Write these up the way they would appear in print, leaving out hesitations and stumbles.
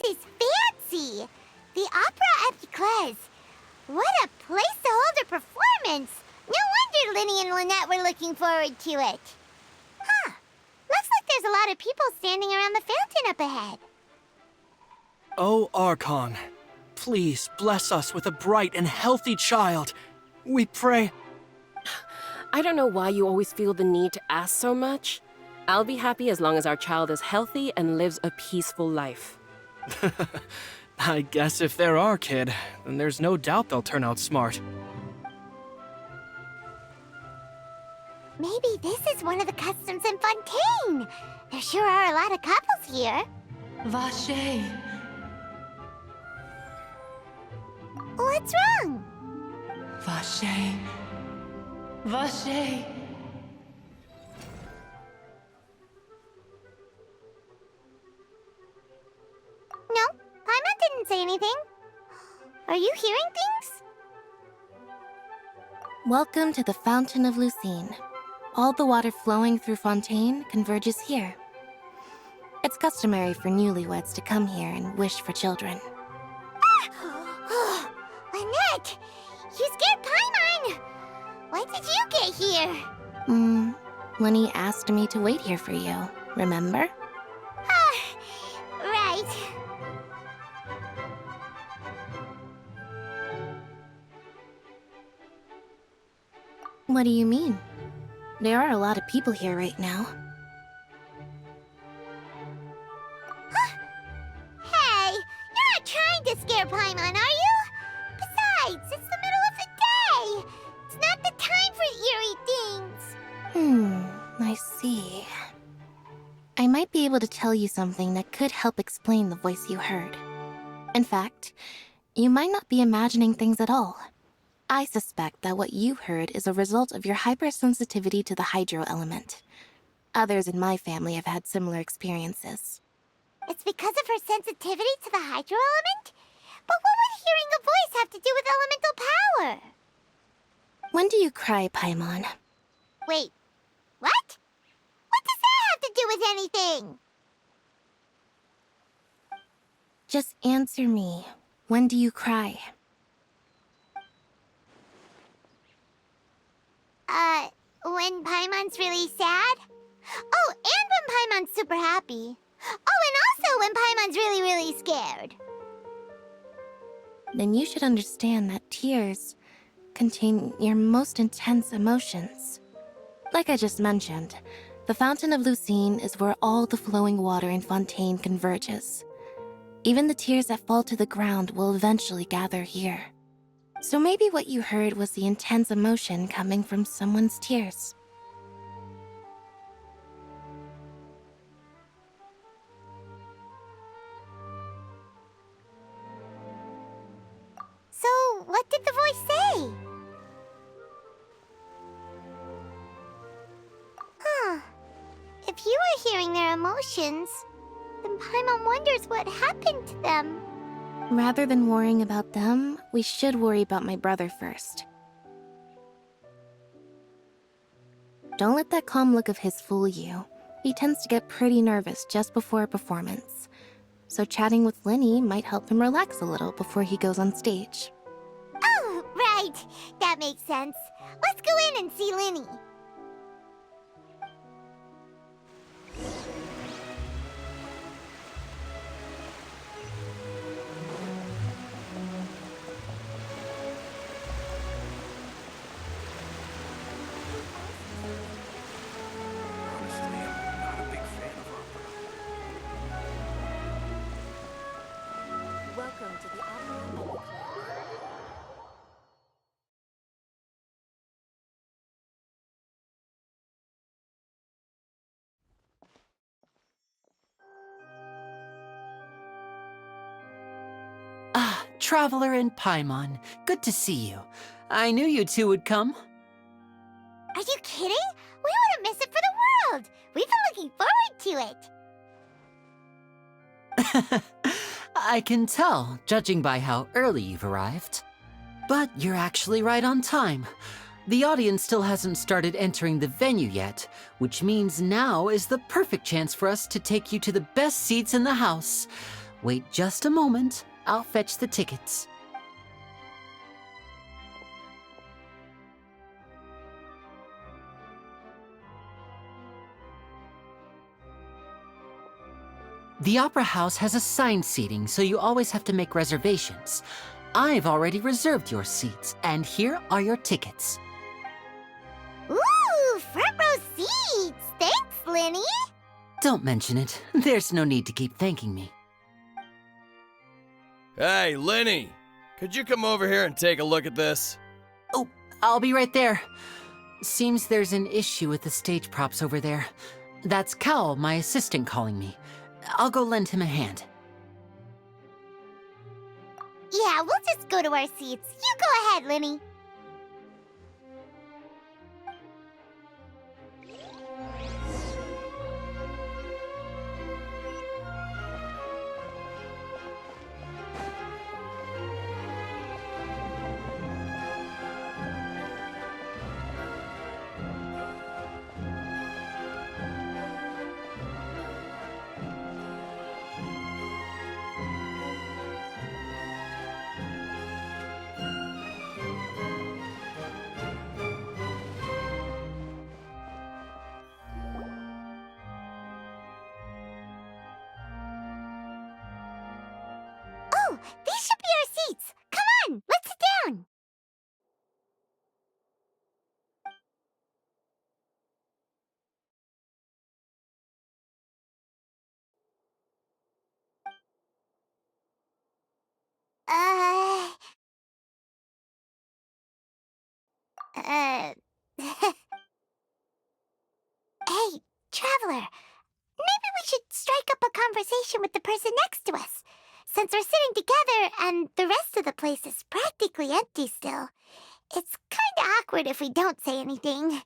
This is fancy! The Opera at Eclairs. What a place to hold a performance! No wonder Linny and Lynette were looking forward to it. Huh. Looks like there's a lot of people standing around the fountain up ahead. Oh, Archon, please bless us with a bright and healthy child. We pray. I don't know why you always feel the need to ask so much. I'll be happy as long as our child is healthy and lives a peaceful life. I guess if they're our kid, then there's no doubt they'll turn out smart. Maybe this is one of the customs in Fontaine. There sure are a lot of couples here. Vache. What's wrong? Vache. Vache. No, Paimon didn't say anything. Are you hearing things? Welcome to the Fountain of Lucine. All the water flowing through Fontaine converges here. It's customary for newlyweds to come here and wish for children. Ah! Lynette! You scared Paimon! When did you get here? Lenny asked me to wait here for you, remember? Right. What do you mean? There are a lot of people here right now. Hey, you're not trying to scare Paimon, are you? Besides, it's the middle of the day. It's not the time for eerie things. I see. I might be able to tell you something that could help explain the voice you heard. In fact, you might not be imagining things at all. I suspect that what you heard is a result of your hypersensitivity to the hydro element. Others in my family have had similar experiences. It's because of her sensitivity to the hydro element? But what would hearing a voice have to do with elemental power? When do you cry, Paimon? Wait, what? What does that have to do with anything? Just answer me. When do you cry? When Paimon's really sad? Oh, and when Paimon's super happy. Oh, and also when Paimon's really, really scared. Then you should understand that tears contain your most intense emotions. Like I just mentioned, the Fountain of Lucine is where all the flowing water in Fontaine converges. Even the tears that fall to the ground will eventually gather here. So maybe what you heard was the intense emotion coming from someone's tears. So, what did the voice say? Huh. If you were hearing their emotions, then Paimon wonders what happened to them. Rather than worrying about them, we should worry about my brother first. Don't let that calm look of his fool you. He tends to get pretty nervous just before a performance. So chatting with Linny might help him relax a little before he goes on stage. Oh, right. That makes sense. Let's go in and see Linny. Welcome to the Opera at Eclairs. Ah, Traveler and Paimon. Good to see you. I knew you two would come. Are you kidding? We wouldn't miss it for the world. We've been looking forward to it. I can tell, judging by how early you've arrived. But you're actually right on time. The audience still hasn't started entering the venue yet, which means now is the perfect chance for us to take you to the best seats in the house. Wait just a moment. I'll fetch the tickets. The Opera House has assigned seating, so you always have to make reservations. I've already reserved your seats, and here are your tickets. Ooh, front row seats! Thanks, Linny! Don't mention it. There's no need to keep thanking me. Hey, Lenny! Could you come over here and take a look at this? Oh, I'll be right there. Seems there's an issue with the stage props over there. That's Cal, my assistant, calling me. I'll go lend him a hand. Yeah, we'll just go to our seats. You go ahead, Linny. Oh, these should be our seats. Come on, let's sit down. Uh... Hey, Traveler. Maybe we should strike up a conversation with the person next to us. Since we're sitting together and the rest of the place is practically empty still, it's kinda awkward if we don't say anything.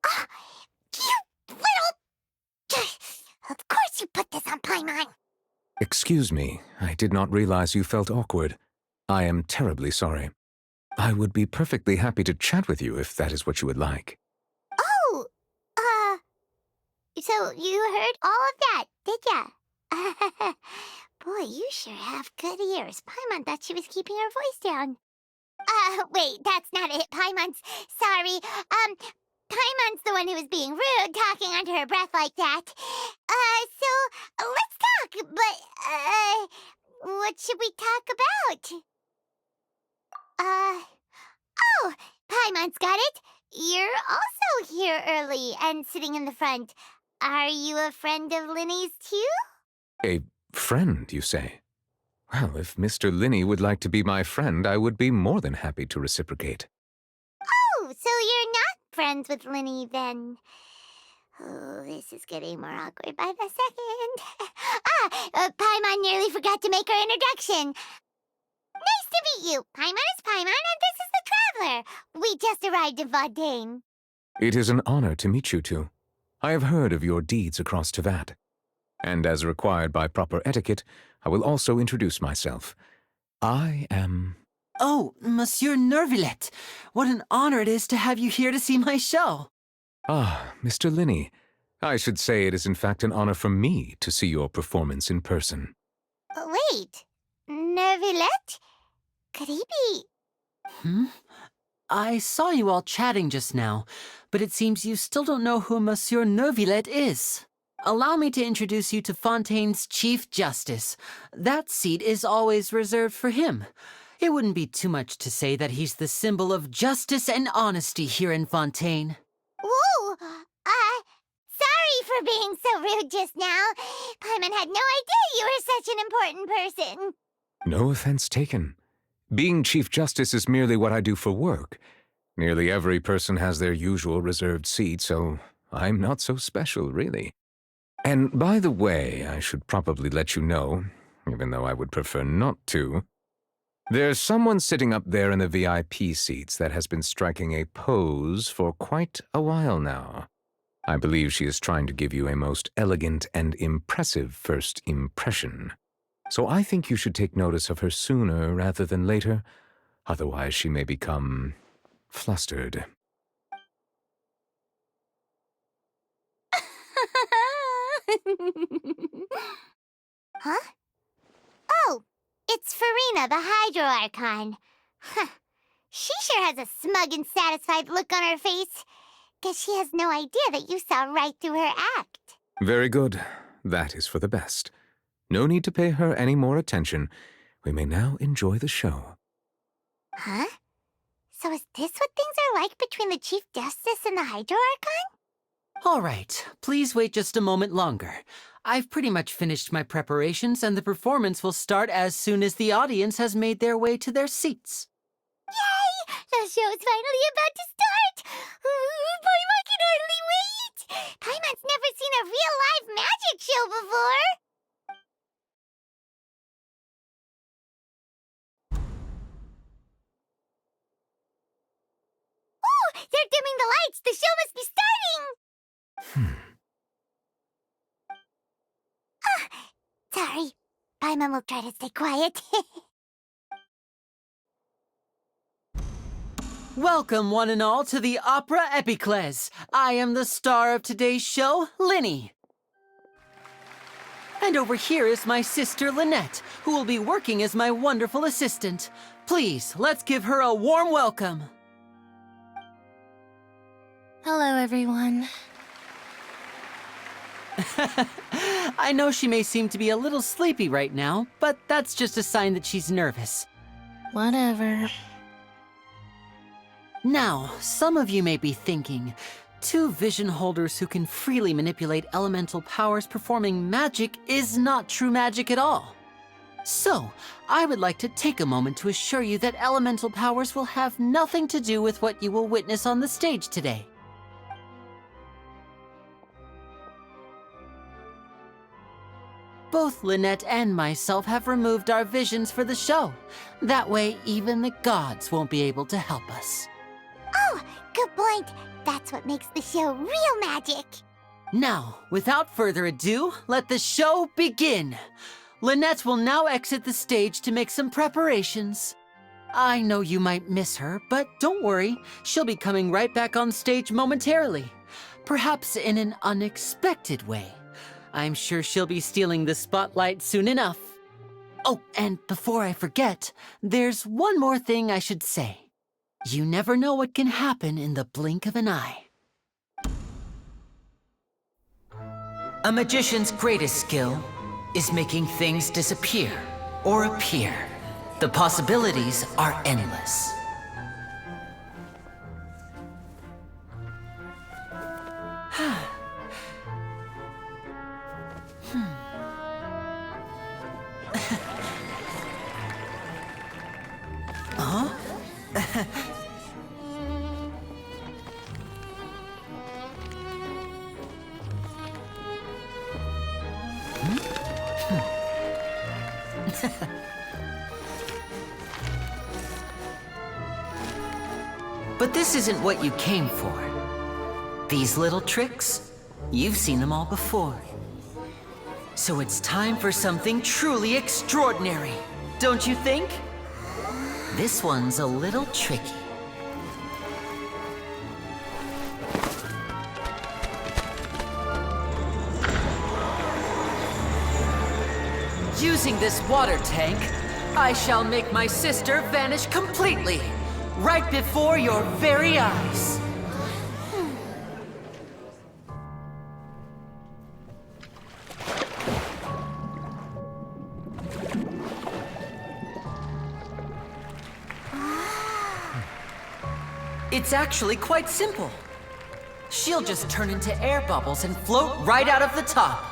Ah, you little... Of course you put this on Paimon. Excuse me, I did not realize you felt awkward. I am terribly sorry. I would be perfectly happy to chat with you if that is what you would like. Oh, so you heard all of that, did ya? Boy, you sure have good ears. Paimon thought she was keeping her voice down. Wait, that's not it. Paimon's... Sorry. Paimon's the one who was being rude, talking under her breath like that. So, let's talk, but, what should we talk about? Oh, Paimon's got it. You're also here early and sitting in the front. Are you a friend of Linny's, too? A friend, you say? Well, if Mr. Linney would like to be my friend, I would be more than happy to reciprocate. Oh, so you're not friends with Linny, then. Oh, this is getting more awkward by the second. Paimon nearly forgot to make her introduction. Nice to meet you. Paimon is Paimon, and this is the Traveler. We just arrived in Fontaine. It is an honor to meet you two. I have heard of your deeds across Tevat. And as required by proper etiquette, I will also introduce myself. I am... Oh, Monsieur Nervillet. What an honor it is to have you here to see my show. Ah, Mr. Linney. I should say it is in fact an honor for me to see your performance in person. Wait, Nervillet? Could he be... I saw you all chatting just now, but it seems you still don't know who Monsieur Nervillet is. Allow me to introduce you to Fontaine's Chief Justice. That seat is always reserved for him. It wouldn't be too much to say that he's the symbol of justice and honesty here in Fontaine. Whoa! Sorry for being so rude just now. Paimon had no idea you were such an important person. No offense taken. Being Chief Justice is merely what I do for work. Nearly every person has their usual reserved seat, so I'm not so special, really. And by the way, I should probably let you know, even though I would prefer not to, there's someone sitting up there in the VIP seats that has been striking a pose for quite a while now. I believe she is trying to give you a most elegant and impressive first impression. So I think you should take notice of her sooner rather than later, otherwise she may become flustered. Huh? Oh, it's Farina, the Hydro Archon. Huh. She sure has a smug and satisfied look on her face. Guess she has no idea that you saw right through her act. Very good. That is for the best. No need to pay her any more attention. We may now enjoy the show. Huh? So is this what things are like between the Chief Justice and the Hydro Archon? All right, please wait just a moment longer. I've pretty much finished my preparations, and the performance will start as soon as the audience has made their way to their seats. Yay! The show is finally about to start! Paimon can hardly wait! Paimon's never seen a real live magic show before! Oh! They're dimming the lights! The show must be starting! Sorry. Paimon will try to stay quiet. Welcome, one and all, to the Opera Epiclese. I am the star of today's show, Linny. And over here is my sister, Lynette, who will be working as my wonderful assistant. Please, let's give her a warm welcome. Hello, everyone. I know she may seem to be a little sleepy right now, but that's just a sign that she's nervous. Whatever. Now, some of you may be thinking, two vision holders who can freely manipulate elemental powers performing magic is not true magic at all. So, I would like to take a moment to assure you that elemental powers will have nothing to do with what you will witness on the stage today. Both Lynette and myself have removed our visions for the show. That way, even the gods won't be able to help us. Oh, good point. That's what makes the show real magic. Now, without further ado, let the show begin. Lynette will now exit the stage to make some preparations. I know you might miss her, but don't worry. She'll be coming right back on stage momentarily. Perhaps in an unexpected way. I'm sure she'll be stealing the spotlight soon enough. Oh, and before I forget, there's one more thing I should say. You never know what can happen in the blink of an eye. A magician's greatest skill is making things disappear or appear. The possibilities are endless. But this isn't what you came for. These little tricks, you've seen them all before. So it's time for something truly extraordinary, don't you think? This one's a little tricky. Using this water tank, I shall make my sister vanish completely, right before your very eyes. It's actually quite simple. She'll just turn into air bubbles and float right out of the top.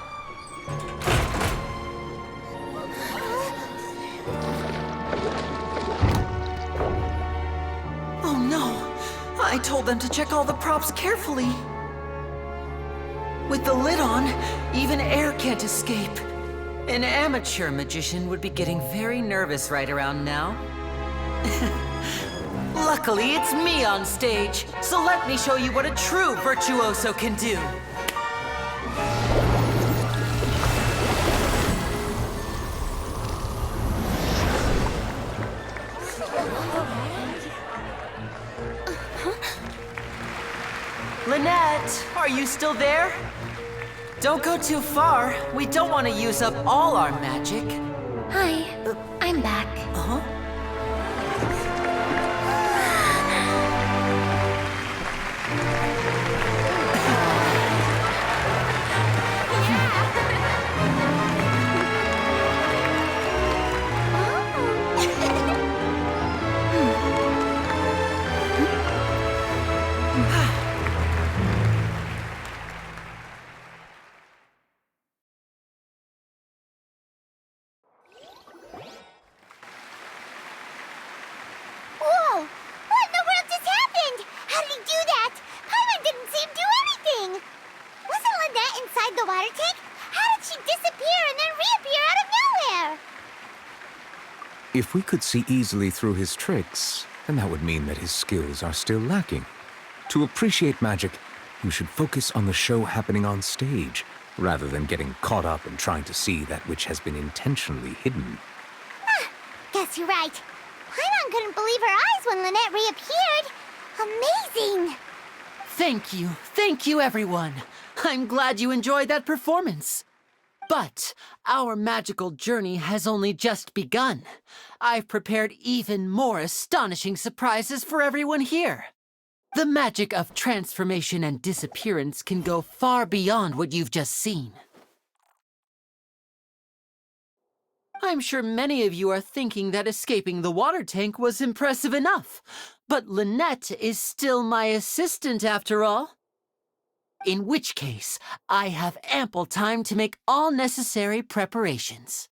Oh no! I told them to check all the props carefully. With the lid on, even air can't escape. An amateur magician would be getting very nervous right around now. Luckily, it's me on stage, so let me show you what a true virtuoso can do. Lynette, are you still there? Don't go too far. We don't want to use up all our magic. Hi, I'm back. Uh-huh. Whoa! What in the world just happened? How did he do that? Paimon didn't see him do anything. Wasn't Lynette inside the water tank? How did she disappear and then reappear out of nowhere? If we could see easily through his tricks, then that would mean that his skills are still lacking. To appreciate magic, you should focus on the show happening on stage, rather than getting caught up in trying to see that which has been intentionally hidden. Guess you're right. Paimon couldn't believe her eyes when Lynette reappeared. Amazing! Thank you, everyone. I'm glad you enjoyed that performance. But our magical journey has only just begun. I've prepared even more astonishing surprises for everyone here. The magic of transformation and disappearance can go far beyond what you've just seen. I'm sure many of you are thinking that escaping the water tank was impressive enough, but Lynette is still my assistant after all. In which case, I have ample time to make all necessary preparations.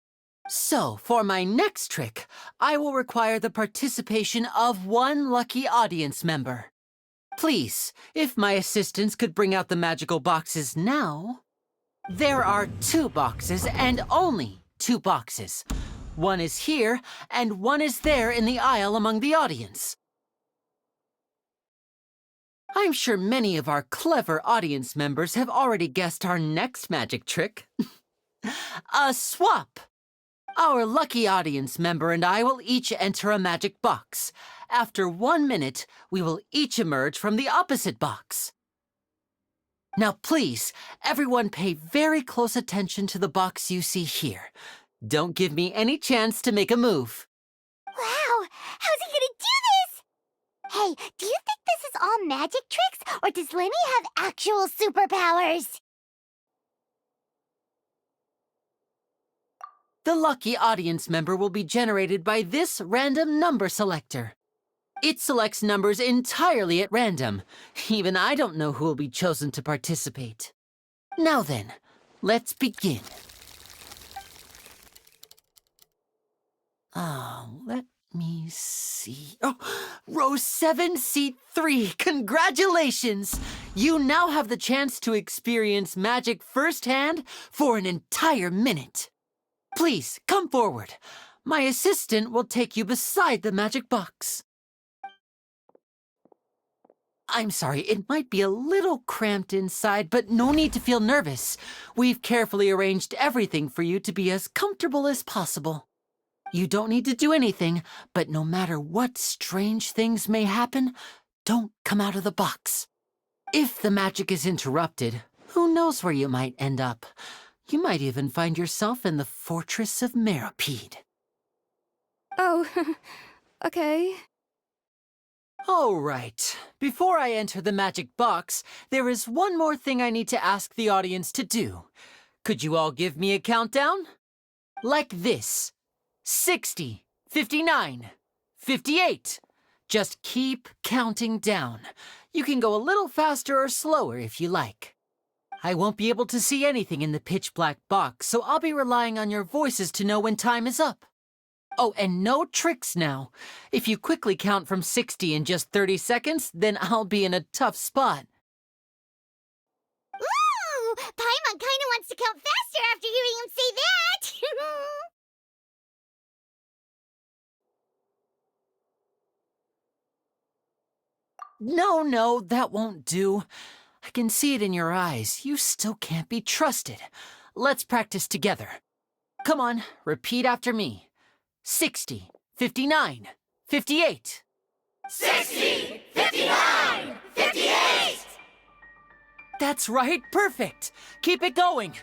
So, for my next trick, I will require the participation of one lucky audience member. Please, if my assistants could bring out the magical boxes now. There are 2 boxes and only 2 boxes. One is here and one is there in the aisle among the audience. I'm sure many of our clever audience members have already guessed our next magic trick. A swap! Our lucky audience member and I will each enter a magic box. After 1 minute, we will each emerge from the opposite box. Now please, everyone pay very close attention to the box you see here. Don't give me any chance to make a move. Wow! How's he gonna do this? Hey, do you think this is all magic tricks, or does Lenny have actual superpowers? The lucky audience member will be generated by this random number selector. It selects numbers entirely at random. Even I don't know who will be chosen to participate. Now then, let's begin. Let me see. Oh, row 7, seat 3. Congratulations! You now have the chance to experience magic firsthand for an entire minute. Please, come forward. My assistant will take you beside the magic box. I'm sorry, it might be a little cramped inside, but no need to feel nervous. We've carefully arranged everything for you to be as comfortable as possible. You don't need to do anything, but no matter what strange things may happen, don't come out of the box. If the magic is interrupted, who knows where you might end up? You might even find yourself in the Fortress of Meropide. Oh, okay. All right. Before I enter the magic box, there is one more thing I need to ask the audience to do. Could you all give me a countdown? Like this. 60, 59, 58. Just keep counting down. You can go a little faster or slower if you like. I won't be able to see anything in the pitch-black box, so I'll be relying on your voices to know when time is up. Oh, and no tricks now. If you quickly count from 60 in just 30 seconds, then I'll be in a tough spot. Ooh! Paimon kinda wants to count faster after hearing him say that! No, that won't do. I can see it in your eyes. You still can't be trusted. Let's practice together. Come on, repeat after me. 60, 59, 58. 60, 59, 58! That's right, perfect. Keep it going.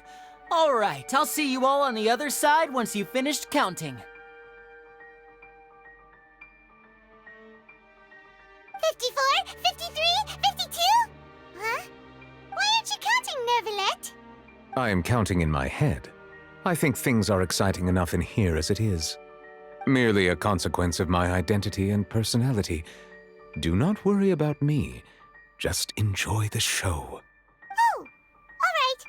All right, I'll see you all on the other side once you've finished counting. 54, 53, 52? Huh? Why aren't you counting, Nervalet? I am counting in my head. I think things are exciting enough in here as it is. Merely a consequence of my identity and personality. Do not worry about me. Just enjoy the show. Oh, all right.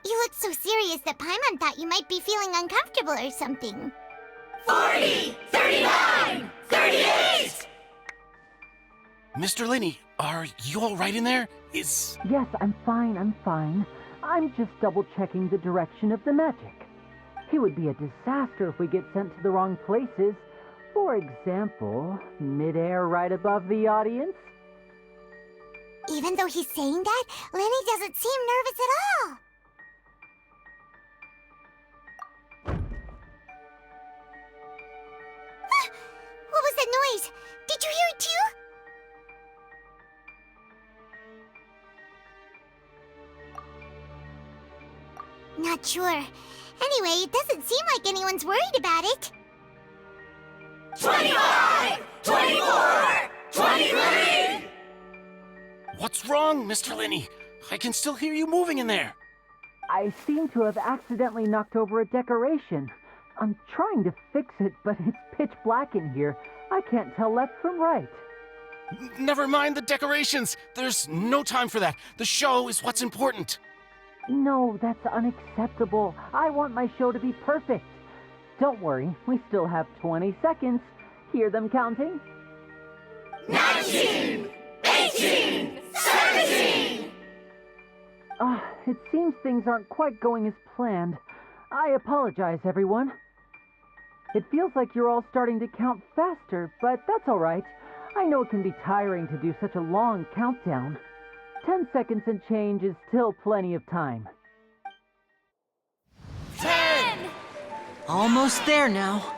You look so serious that Paimon thought you might be feeling uncomfortable or something. 40, 39, 38! Mr. Linney, are you all right in there? Yes, I'm fine. I'm just double-checking the direction of the magic. It would be a disaster if we get sent to the wrong places. For example, midair right above the audience. Even though he's saying that, Lenny doesn't seem nervous at all. Ah, what was that noise? Did you hear it too? Not sure. Anyway, it doesn't seem like anyone's worried about it. 25, 24, 23! What's wrong, Mr. Linney? I can still hear you moving in there. I seem to have accidentally knocked over a decoration. I'm trying to fix it, but it's pitch black in here. I can't tell left from right. Never mind the decorations. There's no time for that. The show is what's important. No, that's unacceptable. I want my show to be perfect. Don't worry, we still have 20 seconds. Hear them counting? 19, 18, 17! It seems things aren't quite going as planned. I apologize, everyone. It feels like you're all starting to count faster, but that's all right. I know it can be tiring to do such a long countdown. 10 seconds and change is still plenty of time. 10! Almost there now.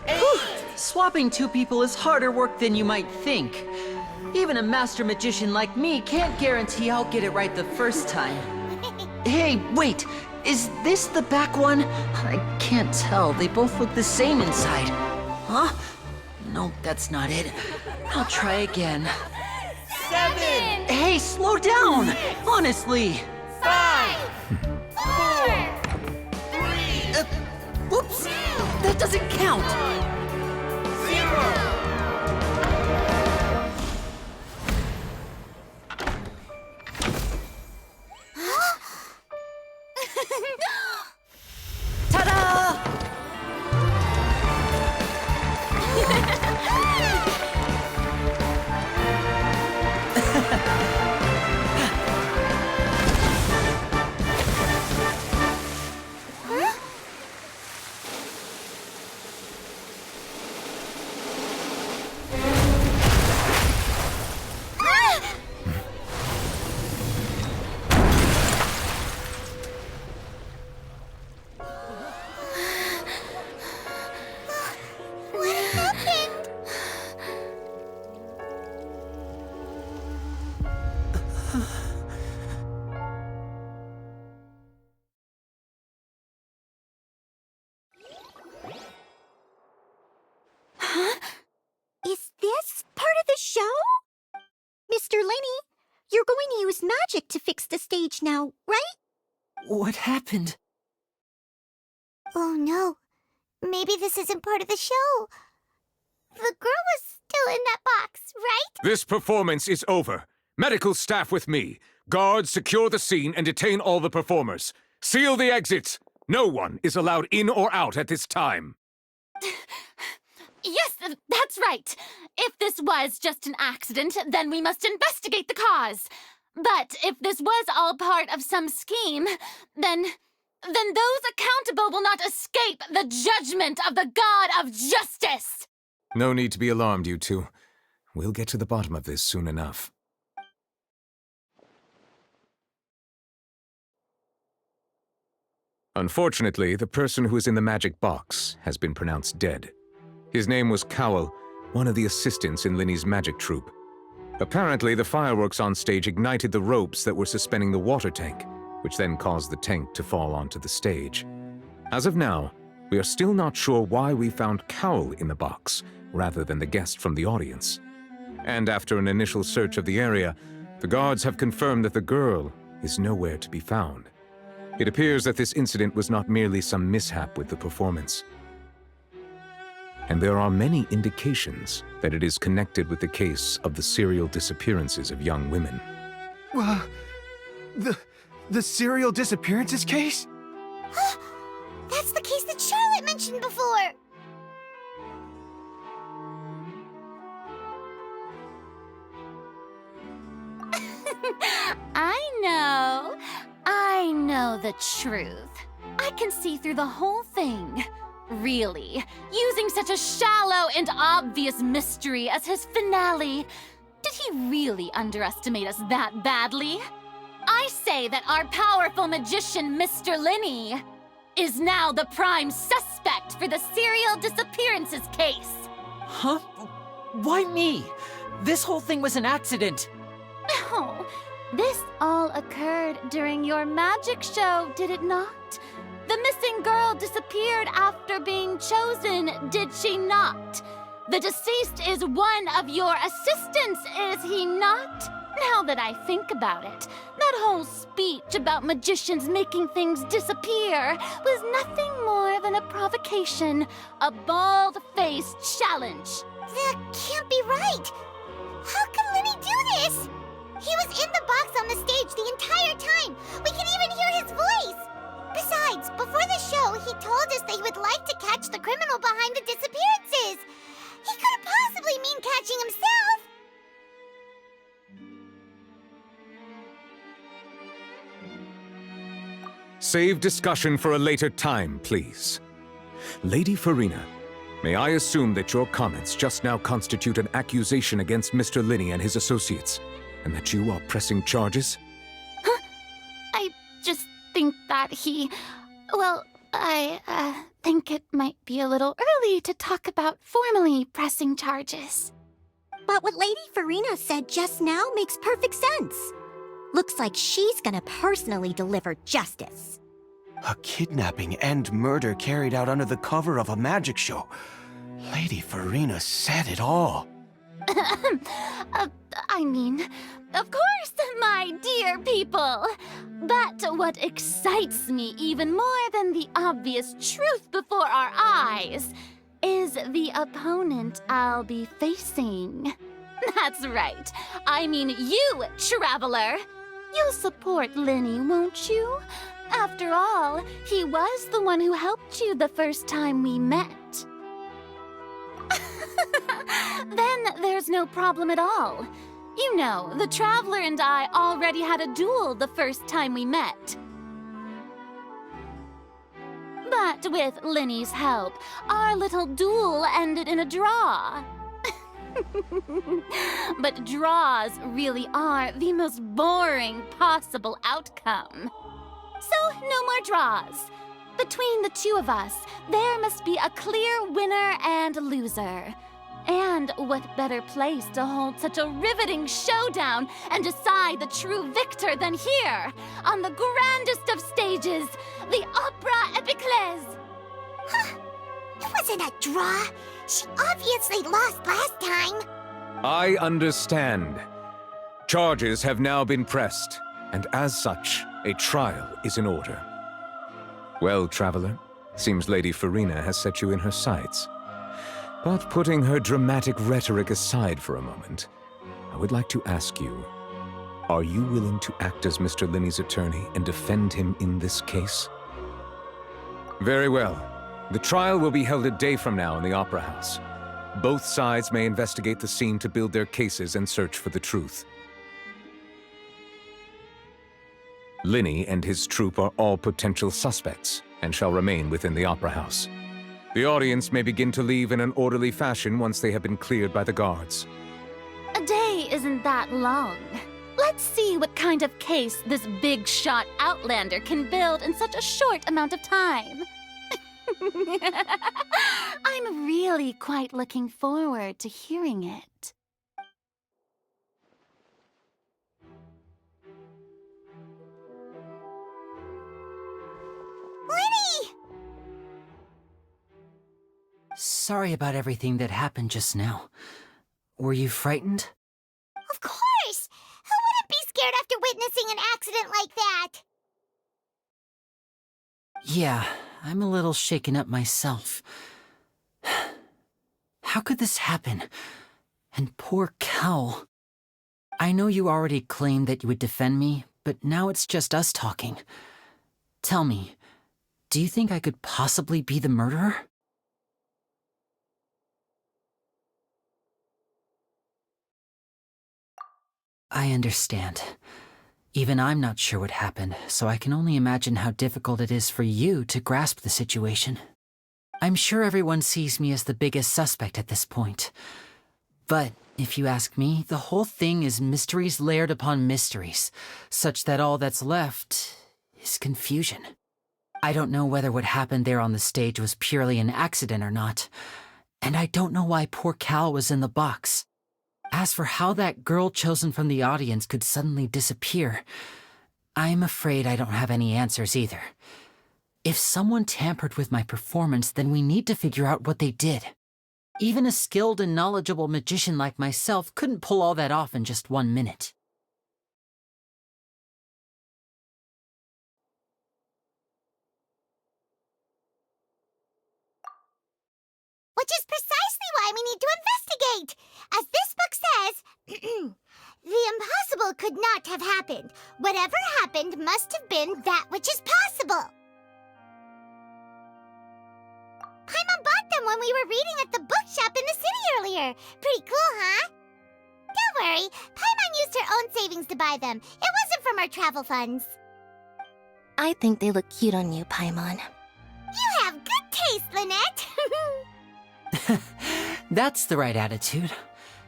8! Whew. Swapping two people is harder work than you might think. Even a master magician like me can't guarantee I'll get it right the first time. Hey, wait! Is this the back one? I can't tell. They both look the same inside. Huh? No, that's not it. I'll try again. 7! Hey, slow down! Honestly! 5! 4! 3! Whoops! That doesn't count! 0! Ta-da! What happened? Huh? Is this part of the show? Mr. Lenny, you're going to use magic to fix the stage now, right? What happened? Oh no. Maybe this isn't part of the show. The girl was still in that box, right? This performance is over. Medical staff with me. Guards, secure the scene and detain all the performers. Seal the exits. No one is allowed in or out at this time. Yes, that's right. If this was just an accident, then we must investigate the cause. But if this was all part of some scheme, then those accountable will not escape the judgment of the God of Justice. No need to be alarmed, you two. We'll get to the bottom of this soon enough. Unfortunately, the person who is in the magic box has been pronounced dead. His name was Cowell, one of the assistants in Linny's magic troupe. Apparently, the fireworks on stage ignited the ropes that were suspending the water tank, which then caused the tank to fall onto the stage. As of now, we are still not sure why we found Cowl in the box, rather than the guest from the audience. And after an initial search of the area, the guards have confirmed that the girl is nowhere to be found. It appears that this incident was not merely some mishap with the performance. And there are many indications that it is connected with the case of the serial disappearances of young women. The serial disappearances case? That's the case that Charlotte mentioned before! I know the truth. I can see through the whole thing. Really, using such a shallow and obvious mystery as his finale. Did he really underestimate us that badly? I say that our powerful magician, Mr. Linney, is now the prime suspect for the serial disappearances case. Huh? Why me? This whole thing was an accident. No, this all occurred during your magic show, did it not? The missing girl disappeared after being chosen, did she not? The deceased is one of your assistants, is he not? Now that I think about it, that whole speech about magicians making things disappear was nothing more than a provocation, a bald-faced challenge. That can't be right! How can Lenny do this? He was in the box on the stage the entire time! We can even hear his voice! Besides, before the show, he told us that he would like to catch the criminal behind the disappearances! He couldn't possibly mean catching himself! Save discussion for a later time, please. Lady Farina, may I assume that your comments just now constitute an accusation against Mr. Linney and his associates, and that you are pressing charges? Huh? I just think that I think it might be a little early to talk about formally pressing charges. But what Lady Farina said just now makes perfect sense. Looks like she's gonna personally deliver justice. A kidnapping and murder carried out under the cover of a magic show. Lady Farina said it all. I mean, of course, my dear people. But what excites me even more than the obvious truth before our eyes is the opponent I'll be facing. That's right. I mean you, Traveler. You'll support Linney, won't you? After all, he was the one who helped you the first time we met. Then there's no problem at all. You know, the Traveler and I already had a duel the first time we met. But with Linney's help, our little duel ended in a draw. But draws really are the most boring possible outcome. So, no more draws. Between the two of us, there must be a clear winner and loser. And what better place to hold such a riveting showdown and decide the true victor than here, on the grandest of stages, the Opera Epiclese? Huh. It wasn't a draw. She obviously lost last time. I understand. Charges have now been pressed, and as such, a trial is in order. Well, Traveler, seems Lady Farina has set you in her sights. But putting her dramatic rhetoric aside for a moment, I would like to ask you, are you willing to act as Mr. Linney's attorney and defend him in this case? Very well. The trial will be held a day from now in the Opera House. Both sides may investigate the scene to build their cases and search for the truth. Linney and his troupe are all potential suspects and shall remain within the Opera House. The audience may begin to leave in an orderly fashion once they have been cleared by the guards. A day isn't that long. Let's see what kind of case this big-shot outlander can build in such a short amount of time. I'm really quite looking forward to hearing it. Sorry about everything that happened just now. Were you frightened? Of course! Who wouldn't be scared after witnessing an accident like that? Yeah, I'm a little shaken up myself. How could this happen? And poor Cal. I know you already claimed that you would defend me, but now it's just us talking. Tell me, do you think I could possibly be the murderer? I understand. Even I'm not sure what happened, so I can only imagine how difficult it is for you to grasp the situation. I'm sure everyone sees me as the biggest suspect at this point. But if you ask me, the whole thing is mysteries layered upon mysteries, such that all that's left is confusion. I don't know whether what happened there on the stage was purely an accident or not, and I don't know why poor Cal was in the box. As for how that girl chosen from the audience could suddenly disappear, I'm afraid I don't have any answers either. If someone tampered with my performance, then we need to figure out what they did. Even a skilled and knowledgeable magician like myself couldn't pull all that off in just 1 minute. Which is precisely why we need to investigate! As this book says, the impossible could not have happened. Whatever happened must have been that which is possible. Paimon bought them when we were reading at the bookshop in the city earlier. Pretty cool, huh? Don't worry, Paimon used her own savings to buy them. It wasn't from our travel funds. I think they look cute on you, Paimon. You have good taste, Lynette! That's the right attitude.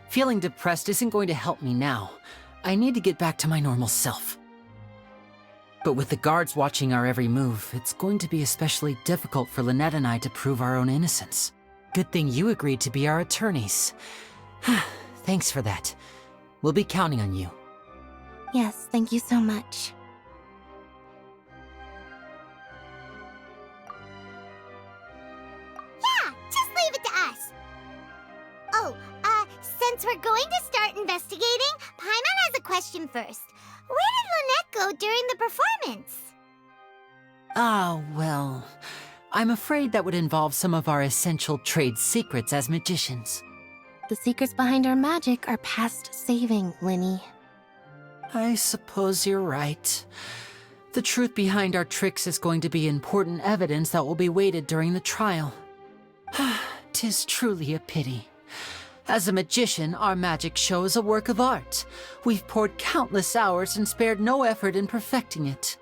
Feeling depressed isn't going to help me now. I need to get back to my normal self. But with the guards watching our every move, it's going to be especially difficult for Lynette and I to prove our own innocence. Good thing you agreed to be our attorneys. Thanks for that. We'll be counting on you. Yes, thank you so much. Yeah, just leave it to us. Oh, since we're going to start investigating, Paimon has a question first. Where did Lynette go during the performance? Ah, well, I'm afraid that would involve some of our essential trade secrets as magicians. The secrets behind our magic are past saving, Linny. I suppose you're right. The truth behind our tricks is going to be important evidence that will be weighted during the trial. 'Tis truly a pity. As a magician, our magic show is a work of art. We've poured countless hours and spared no effort in perfecting it.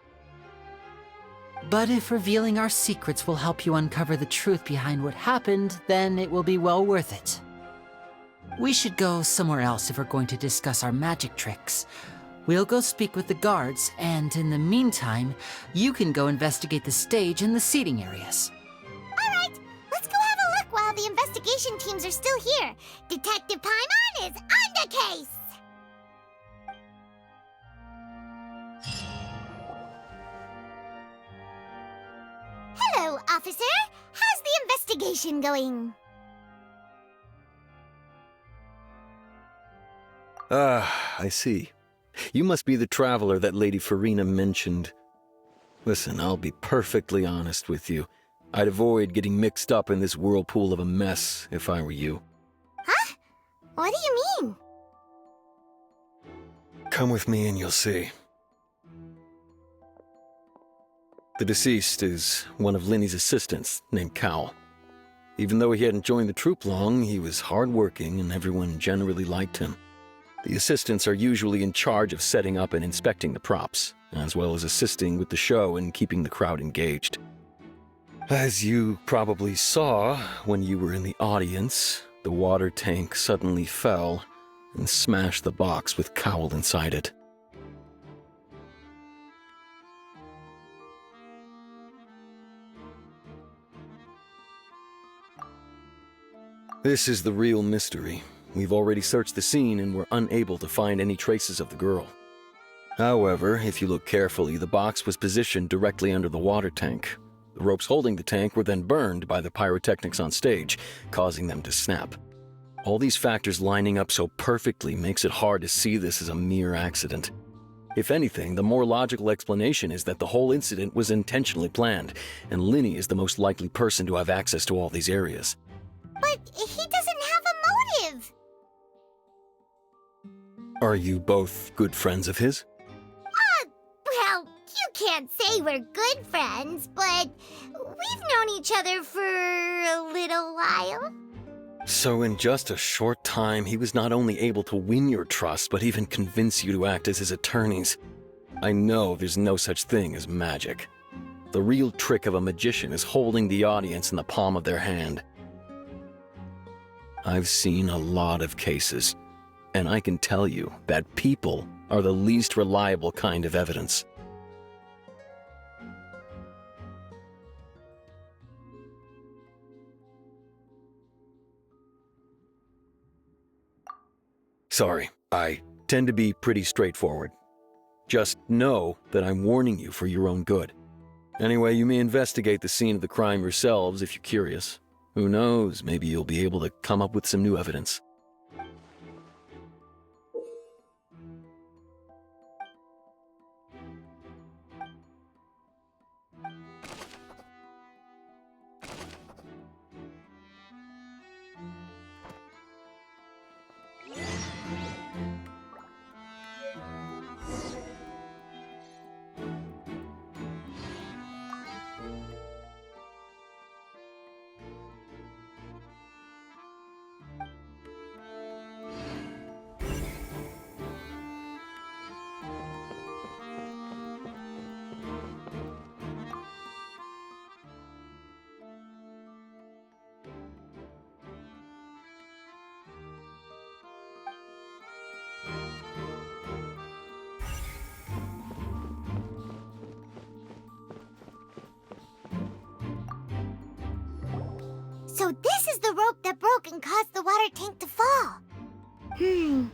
But if revealing our secrets will help you uncover the truth behind what happened, then it will be well worth it. We should go somewhere else if we're going to discuss our magic tricks. We'll go speak with the guards, and in the meantime, you can go investigate the stage and the seating areas. Alright, let's go have a look while the investigation teams are still here. Detective Paimon is on the case! Hello, officer. How's the investigation going? Ah, I see. You must be the traveler that Lady Farina mentioned. Listen, I'll be perfectly honest with you. I'd avoid getting mixed up in this whirlpool of a mess if I were you. Huh? What do you mean? Come with me and you'll see. The deceased is one of Linny's assistants, named Cal. Even though he hadn't joined the troupe long, he was hardworking and everyone generally liked him. The assistants are usually in charge of setting up and inspecting the props, as well as assisting with the show and keeping the crowd engaged. As you probably saw when you were in the audience, the water tank suddenly fell and smashed the box with Cowl inside it. This is the real mystery. We've already searched the scene and were unable to find any traces of the girl. However, if you look carefully, the box was positioned directly under the water tank. The ropes holding the tank were then burned by the pyrotechnics on stage, causing them to snap. All these factors lining up so perfectly makes it hard to see this as a mere accident. If anything, the more logical explanation is that the whole incident was intentionally planned, and Linny is the most likely person to have access to all these areas. But he doesn't have a motive. Are you both good friends of his? Well, you can't say we're good friends, but we've known each other for a little while. So in just a short time, he was not only able to win your trust, but even convince you to act as his attorneys. I know there's no such thing as magic. The real trick of a magician is holding the audience in the palm of their hand. I've seen a lot of cases, and I can tell you that people are the least reliable kind of evidence. Sorry, I tend to be pretty straightforward. Just know that I'm warning you for your own good. Anyway, you may investigate the scene of the crime yourselves if you're curious. Who knows, maybe you'll be able to come up with some new evidence. So this is the rope that broke and caused the water tank to fall. The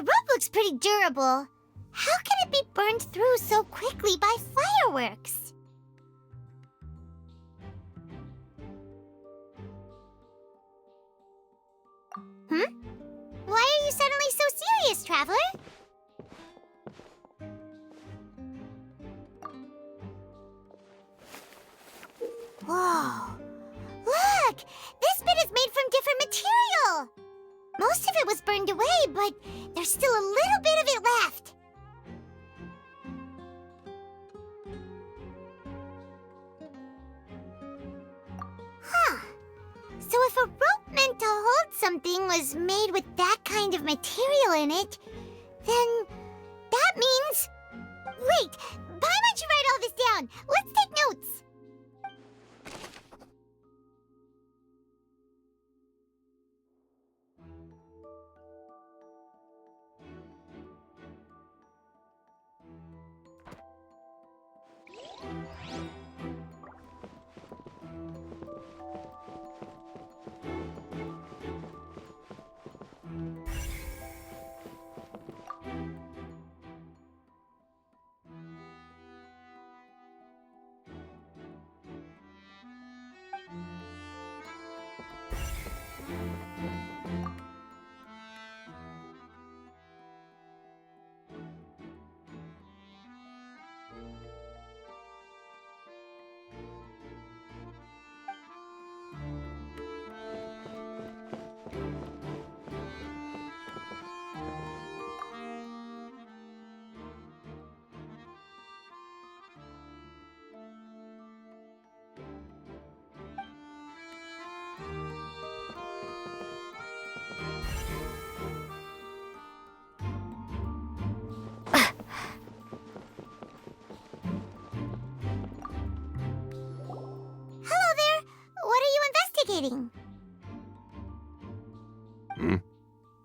rope looks pretty durable. How can it be burned through so quickly by fireworks? Why are you suddenly so serious, Traveler? Whoa. Look! This bit is made from different material! Most of it was burned away, but there's still a little bit of it left. Huh. So if a rope meant to hold something was made with that kind of material in it, then that means... Wait! Why don't you write all this down? Let's take notes!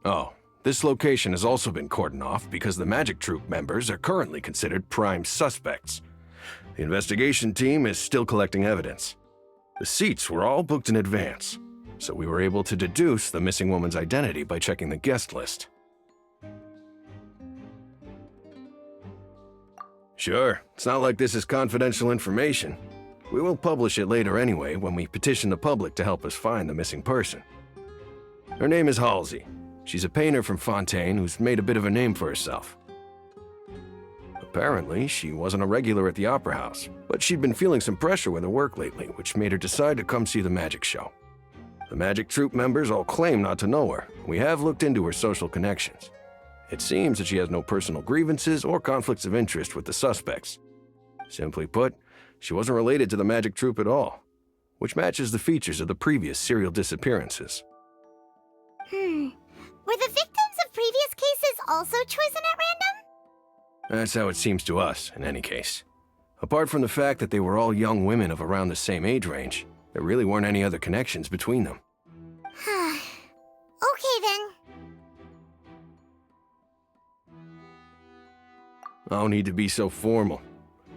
Oh, this location has also been cordoned off because the Magic Troupe members are currently considered prime suspects. The investigation team is still collecting evidence. The seats were all booked in advance, so we were able to deduce the missing woman's identity by checking the guest list. Sure, it's not like this is confidential information. We will publish it later anyway when we petition the public to help us find the missing person. Her name is Halsey. She's a painter from Fontaine who's made a bit of a name for herself. Apparently, she wasn't a regular at the Opera House, but she'd been feeling some pressure with her work lately, which made her decide to come see the magic show. The magic troupe members all claim not to know her. We have looked into her social connections. It seems that she has no personal grievances or conflicts of interest with the suspects. Simply put, she wasn't related to the magic troupe at all, which matches the features of the previous serial disappearances. Were the victims of previous cases also chosen at random? That's how it seems to us, in any case. Apart from the fact that they were all young women of around the same age range, there really weren't any other connections between them. Okay then. No need to be so formal.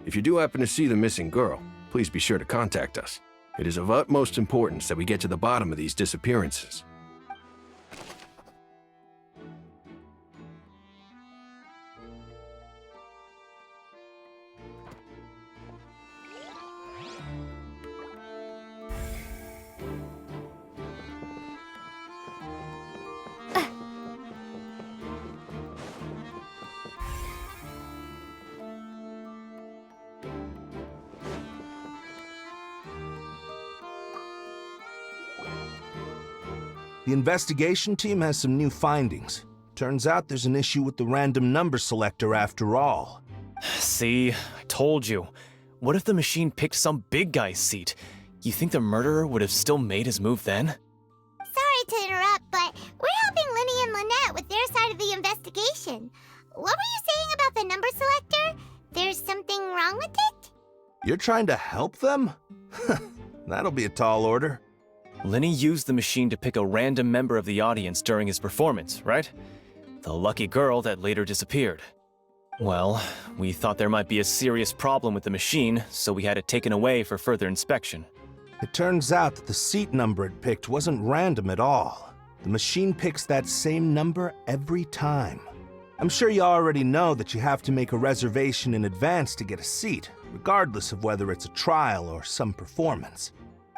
If you do happen to see the missing girl, please be sure to contact us. It is of utmost importance that we get to the bottom of these disappearances. The investigation team has some new findings. Turns out there's an issue with the random number selector after all. See, I told you. What if the machine picked some big guy's seat? You think the murderer would have still made his move then? Sorry to interrupt, but we're helping Linny and Lynette with their side of the investigation. What were you saying about the number selector? There's something wrong with it? You're trying to help them? That'll be a tall order. Linny used the machine to pick a random member of the audience during his performance, right? The lucky girl that later disappeared. Well, we thought there might be a serious problem with the machine, so we had it taken away for further inspection. It turns out that the seat number it picked wasn't random at all. The machine picks that same number every time. I'm sure you already know that you have to make a reservation in advance to get a seat, regardless of whether it's a trial or some performance.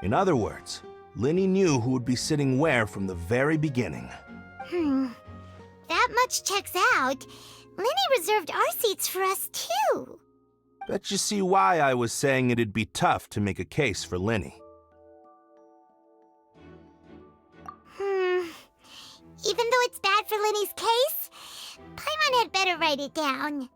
In other words, Linny knew who would be sitting where from the very beginning. That much checks out. Linny reserved our seats for us, too. Bet you see why I was saying it'd be tough to make a case for Linny. Even though it's bad for Linny's case, Paimon had better write it down.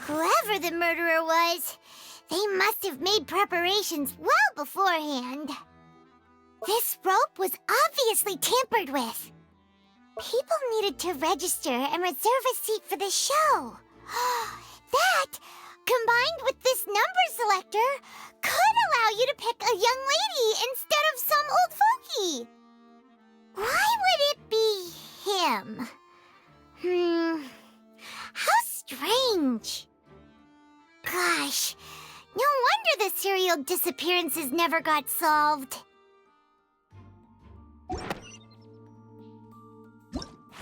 Whoever the murderer was, they must have made preparations well beforehand. This rope was obviously tampered with. People needed to register and reserve a seat for the show. That, combined with this number selector, could allow you to pick a young lady instead of some old fogey. Why would it be him? How strange. Gosh, no wonder the serial disappearances never got solved.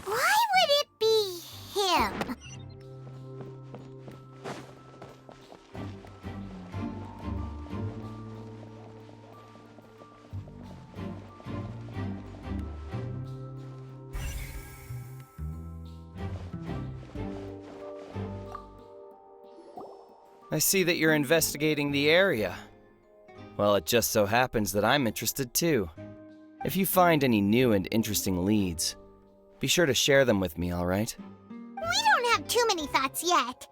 Why would it be him? I see that you're investigating the area. Well, it just so happens that I'm interested too. If you find any new and interesting leads, be sure to share them with me, all right? We don't have too many thoughts yet.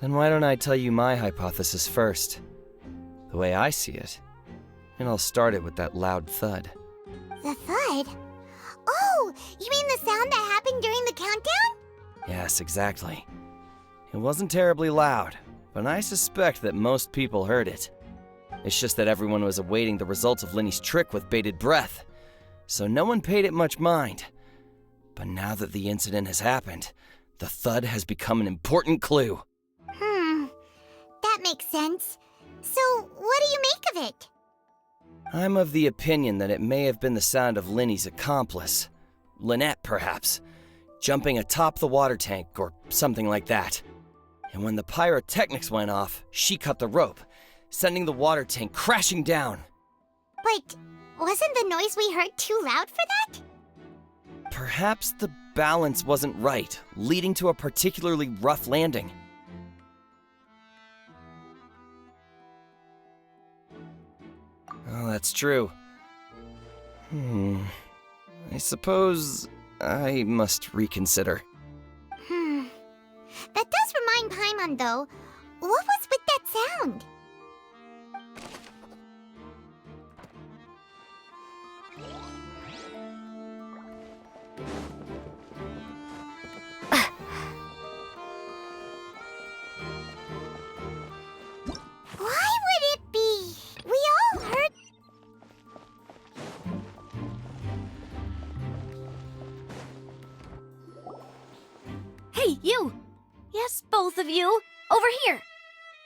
Then why don't I tell you my hypothesis first? The way I see it. And I'll start it with that loud thud. The thud? Oh, you mean the sound that happened during the countdown? Yes, exactly. It wasn't terribly loud, but I suspect that most people heard it. It's just that everyone was awaiting the results of Linny's trick with bated breath, so no one paid it much mind. But now that the incident has happened, the thud has become an important clue. that makes sense. So, what do you make of it? I'm of the opinion that it may have been the sound of Linny's accomplice. Lynette, perhaps. Jumping atop the water tank or something like that. And when the pyrotechnics went off, she cut the rope, sending the water tank crashing down. But wasn't the noise we heard too loud for that? Perhaps the balance wasn't right, leading to a particularly rough landing. Oh, that's true. I suppose I must reconsider. That does remind Paimon, though. What was with that sound? Why would it be? We all heard... Hey, you! Yes, both of you! Over here!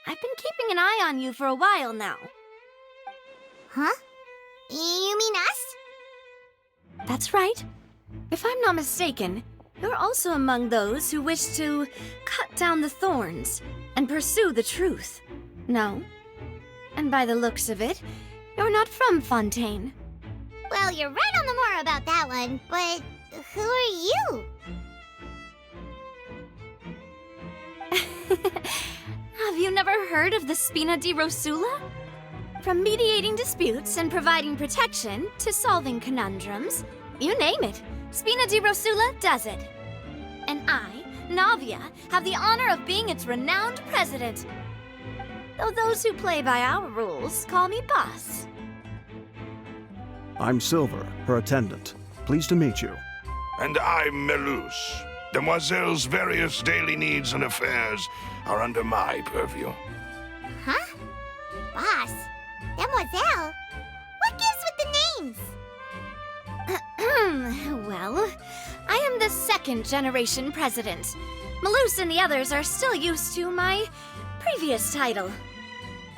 I've been keeping an eye on you for a while now. Huh? You mean us? That's right. If I'm not mistaken, you're also among those who wish to cut down the thorns and pursue the truth. No? And by the looks of it, you're not from Fontaine. Well, you're right on the more about that one, but who are you? Have you never heard of the Spina di Rosula? From mediating disputes and providing protection to solving conundrums, you name it, Spina di Rosula does it. And I, Navia, have the honor of being its renowned president. Though those who play by our rules call me boss. I'm Silver, her attendant. Pleased to meet you. And I'm Melus. Demoiselle's various daily needs and affairs are under my purview. Huh? Boss? Demoiselle? What gives with the names? Well, I am the second generation president. Melus and the others are still used to my previous title.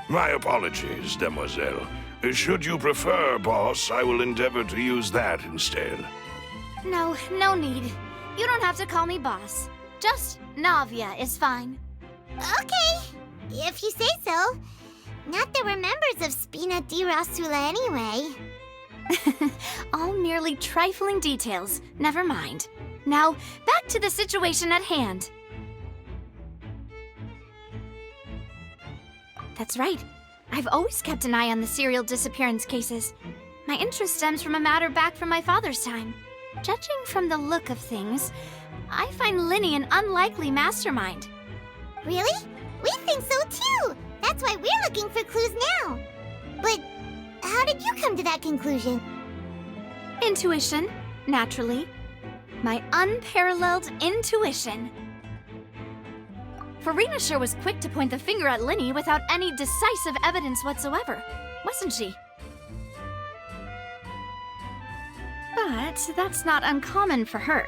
My apologies, Demoiselle. Should you prefer, boss, I will endeavor to use that instead. No need. You don't have to call me boss. Just Navia is fine. Okay, if you say so. Not that we're members of Spina di Rosula anyway. All merely trifling details. Never mind. Now, back to the situation at hand. That's right. I've always kept an eye on the serial disappearance cases. My interest stems from a matter back from my father's time. Judging from the look of things, I find Linny an unlikely mastermind. Really? We think so too! That's why we're looking for clues now. But how did you come to that conclusion? Intuition, naturally. My unparalleled intuition. Noierceur was quick to point the finger at Linny without any decisive evidence whatsoever, wasn't she? But that's not uncommon for her.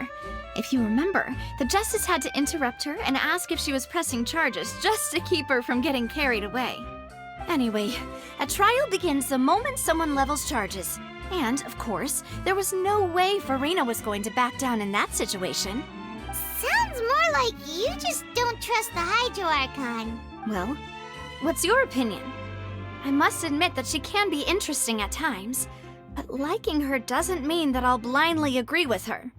If you remember, the Justice had to interrupt her and ask if she was pressing charges just to keep her from getting carried away. Anyway, a trial begins the moment someone levels charges. And, of course, there was no way Farina was going to back down in that situation. Sounds more like you just don't trust the Hydro Archon. Well, what's your opinion? I must admit that she can be interesting at times, but liking her doesn't mean that I'll blindly agree with her.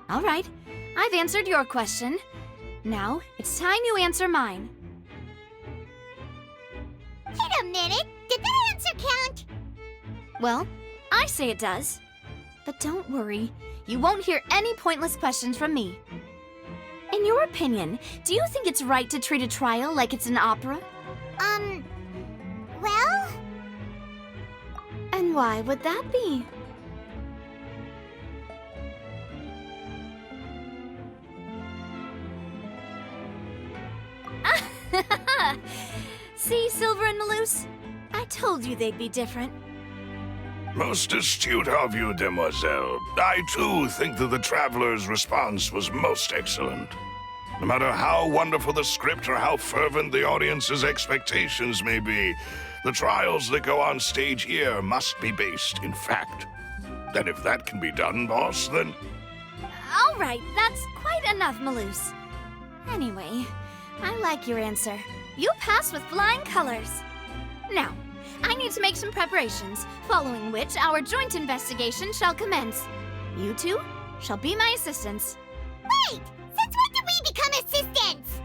All right, I've answered your question. Now, it's time you answer mine. Wait a minute, did that answer count? Well, I say it does. But don't worry, you won't hear any pointless questions from me. In your opinion, do you think it's right to treat a trial like it's an opera? Well... And why would that be? See, Silver and Melus? I told you they'd be different. Most astute of you, Demoiselle. I, too, think that the Traveler's response was most excellent. No matter how wonderful the script or how fervent the audience's expectations may be, the trials that go on stage here must be based in fact. And if that can be done, boss, then... All right, that's quite enough, Maloose. Anyway, I like your answer. You pass with flying colors. Now, I need to make some preparations, following which our joint investigation shall commence. You two shall be my assistants. Wait! Since when did we become assistants?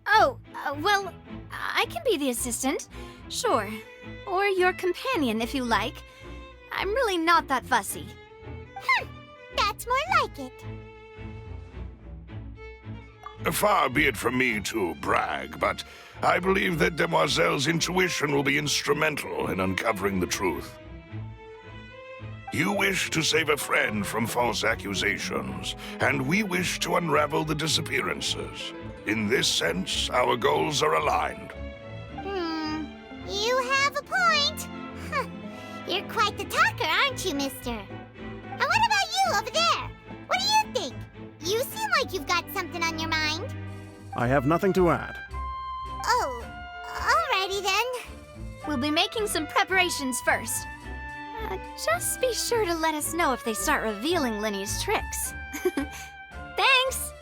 Oh, well, I can be the assistant, sure. Or your companion, if you like. I'm really not that fussy. That's more like it. Far be it from me to brag, but I believe that Demoiselle's intuition will be instrumental in uncovering the truth. You wish to save a friend from false accusations, and we wish to unravel the disappearances. In this sense, our goals are aligned. You have a point. You're quite the talker, aren't you, mister? And what about you over there? What do you think? You seem like you've got something on your mind. I have nothing to add. Oh, alrighty then. We'll be making some preparations first. Just be sure to let us know if they start revealing Linny's tricks. Thanks!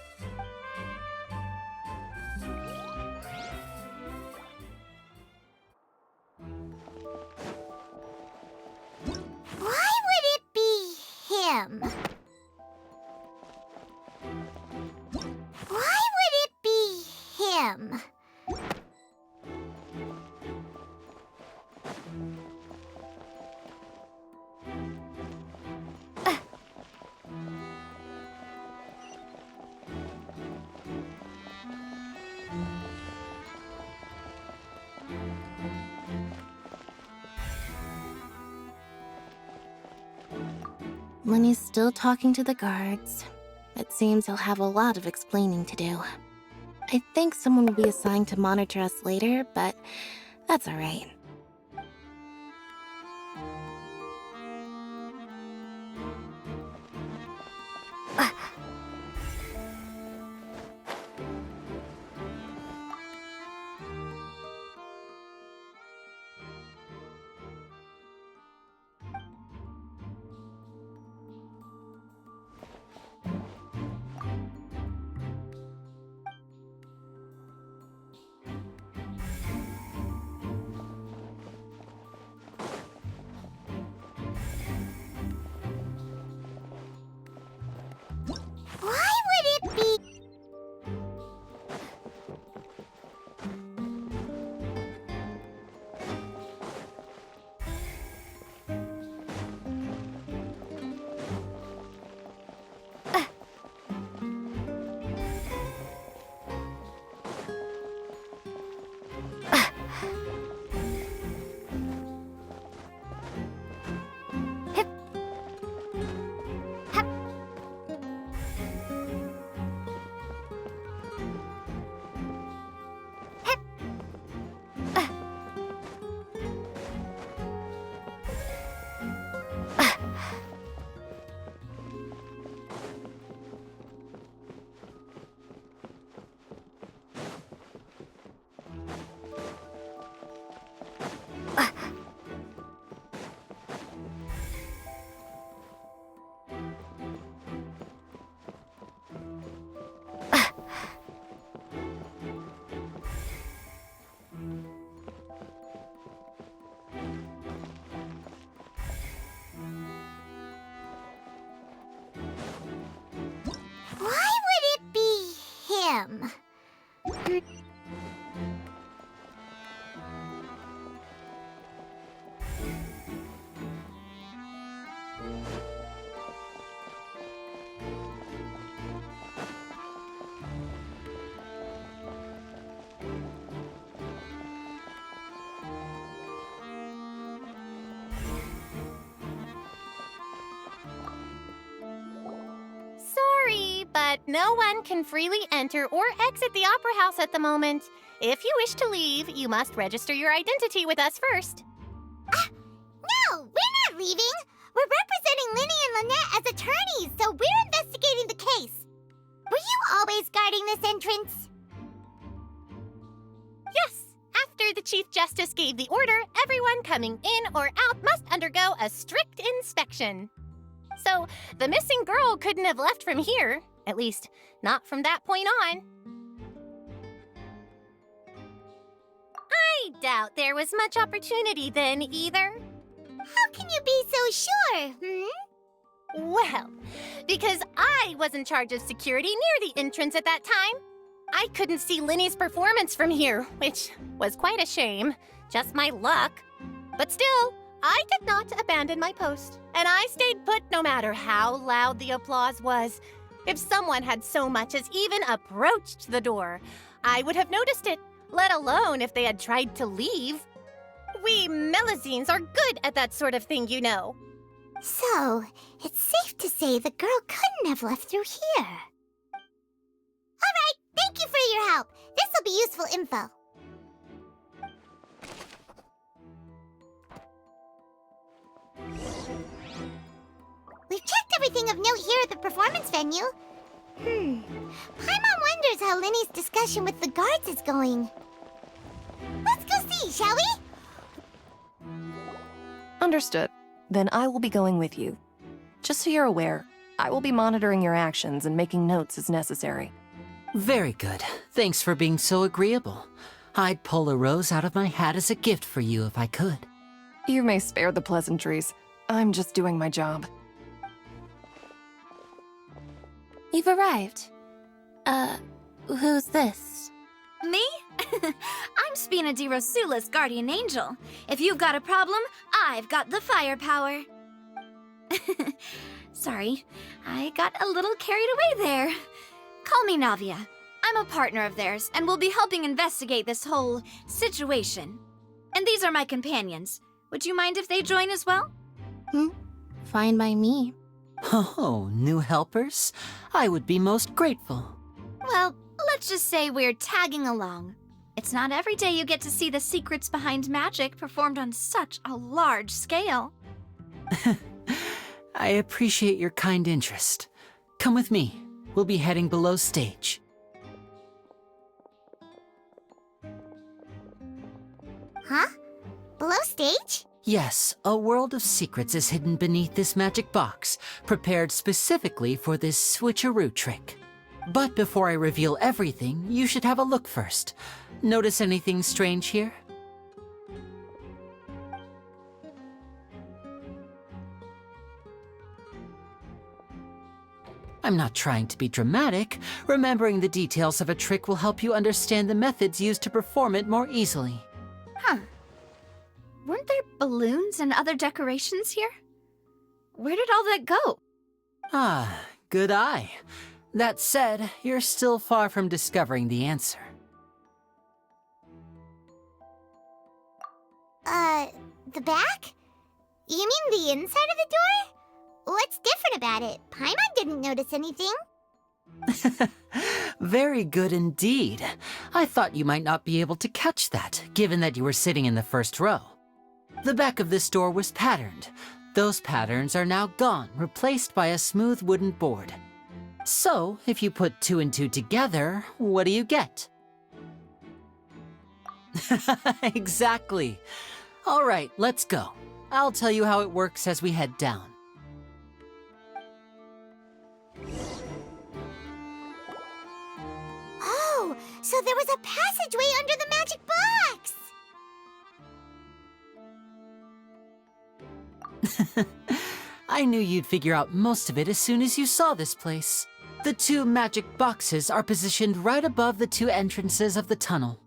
Why would it be him? Why would it be him? Linny's still talking to the guards. It seems he'll have a lot of explaining to do. I think someone will be assigned to monitor us later, but that's alright. Why would it be... Why would it be him? Sorry, but no one can freely enter or exit the Opera House at the moment. If you wish to leave, you must register your identity with us first. No, we're not leaving. We're representing Linny and Lynette as attorneys, so we're investigating the case. Were you always guarding this entrance? Yes. After the Chief Justice gave the order, everyone coming in or out must undergo a strict inspection. So, the missing girl couldn't have left from here. At least, not from that point on. I doubt there was much opportunity then, either. How can you be so sure, Well, because I was in charge of security near the entrance at that time. I couldn't see Linny's performance from here, which was quite a shame. Just my luck. But still, I did not abandon my post, and I stayed put no matter how loud the applause was. If someone had so much as even approached the door, I would have noticed it, let alone if they had tried to leave. We Melusines are good at that sort of thing, you know. So, it's safe to say the girl couldn't have left through here. All right, thank you for your help. This will be useful info. We've checked everything of note here at the performance venue. Paimon wonders how Linny's discussion with the guards is going. Let's go see, shall we? Understood. Then I will be going with you. Just so you're aware, I will be monitoring your actions and making notes as necessary. Very good. Thanks for being so agreeable. I'd pull a rose out of my hat as a gift for you if I could. You may spare the pleasantries. I'm just doing my job. You've arrived. Who's this? Me? I'm Spina di Rosula's guardian angel. If you've got a problem, I've got the firepower. Sorry, I got a little carried away there. Call me Navia. I'm a partner of theirs, and will be helping investigate this whole situation. And these are my companions. Would you mind if they join as well? Fine by me. Oh, new helpers? I would be most grateful. Well, let's just say we're tagging along. It's not every day you get to see the secrets behind magic performed on such a large scale. I appreciate your kind interest. Come with me. We'll be heading below stage. Huh? Below stage? Yes, a world of secrets is hidden beneath this magic box, prepared specifically for this switcheroo trick. But before I reveal everything, you should have a look first. Notice anything strange here? I'm not trying to be dramatic. Remembering the details of a trick will help you understand the methods used to perform it more easily. Huh. Weren't there balloons and other decorations here? Where did all that go? Ah, good eye. That said, you're still far from discovering the answer. The back? You mean the inside of the door? What's different about it? Paimon didn't notice anything. Very good indeed. I thought you might not be able to catch that, given that you were sitting in the first row. The back of this door was patterned. Those patterns are now gone, replaced by a smooth wooden board. So, if you put 2 and 2 together, what do you get? Exactly. All right, let's go. I'll tell you how it works as we head down. Oh, so there was a passageway under the magic box! I knew you'd figure out most of it as soon as you saw this place. The 2 magic boxes are positioned right above the 2 entrances of the tunnel.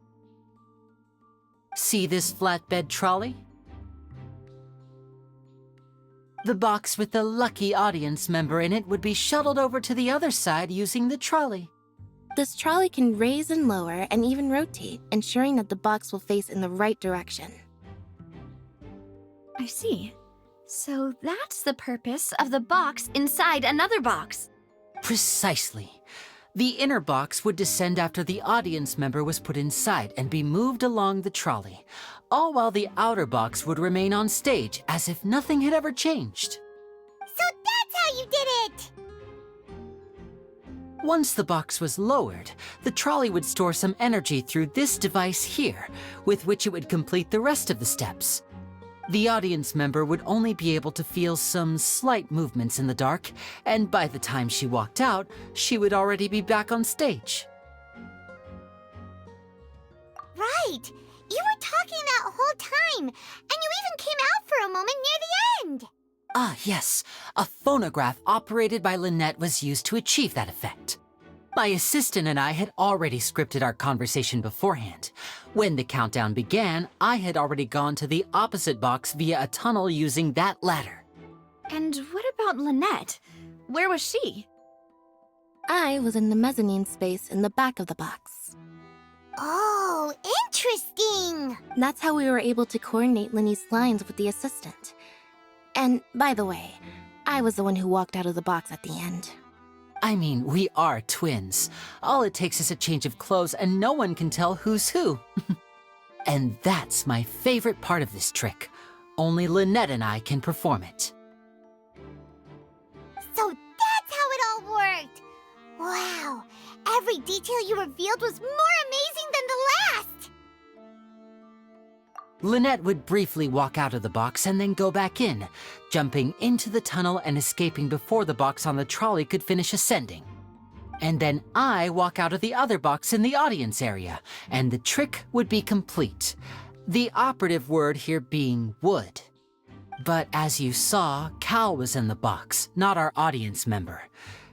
See this flatbed trolley? The box with the lucky audience member in it would be shuttled over to the other side using the trolley. This trolley can raise and lower and even rotate, ensuring that the box will face in the right direction. I see. So that's the purpose of the box inside another box. Precisely. The inner box would descend after the audience member was put inside and be moved along the trolley, all while the outer box would remain on stage as if nothing had ever changed. So that's how you did it! Once the box was lowered, the trolley would store some energy through this device here, with which it would complete the rest of the steps. The audience member would only be able to feel some slight movements in the dark, and by the time she walked out, she would already be back on stage. Right! You were talking that whole time, and you even came out for a moment near the end! Ah, yes. A phonograph operated by Lynette was used to achieve that effect. My assistant and I had already scripted our conversation beforehand. When the countdown began, I had already gone to the opposite box via a tunnel using that ladder. And what about Lynette? Where was she? I was in the mezzanine space in the back of the box. Oh, interesting! That's how we were able to coordinate Linny's lines with the assistant. And, by the way, I was the one who walked out of the box at the end. I mean, we are twins. All it takes is a change of clothes and no one can tell who's who. And that's my favorite part of this trick. Only Lynette and I can perform it. So that's how it all worked! Wow! Every detail you revealed was more amazing than the last! Lynette would briefly walk out of the box and then go back in, jumping into the tunnel and escaping before the box on the trolley could finish ascending. And then I walk out of the other box in the audience area, and the trick would be complete. The operative word here being would. But as you saw, Cal was in the box, not our audience member.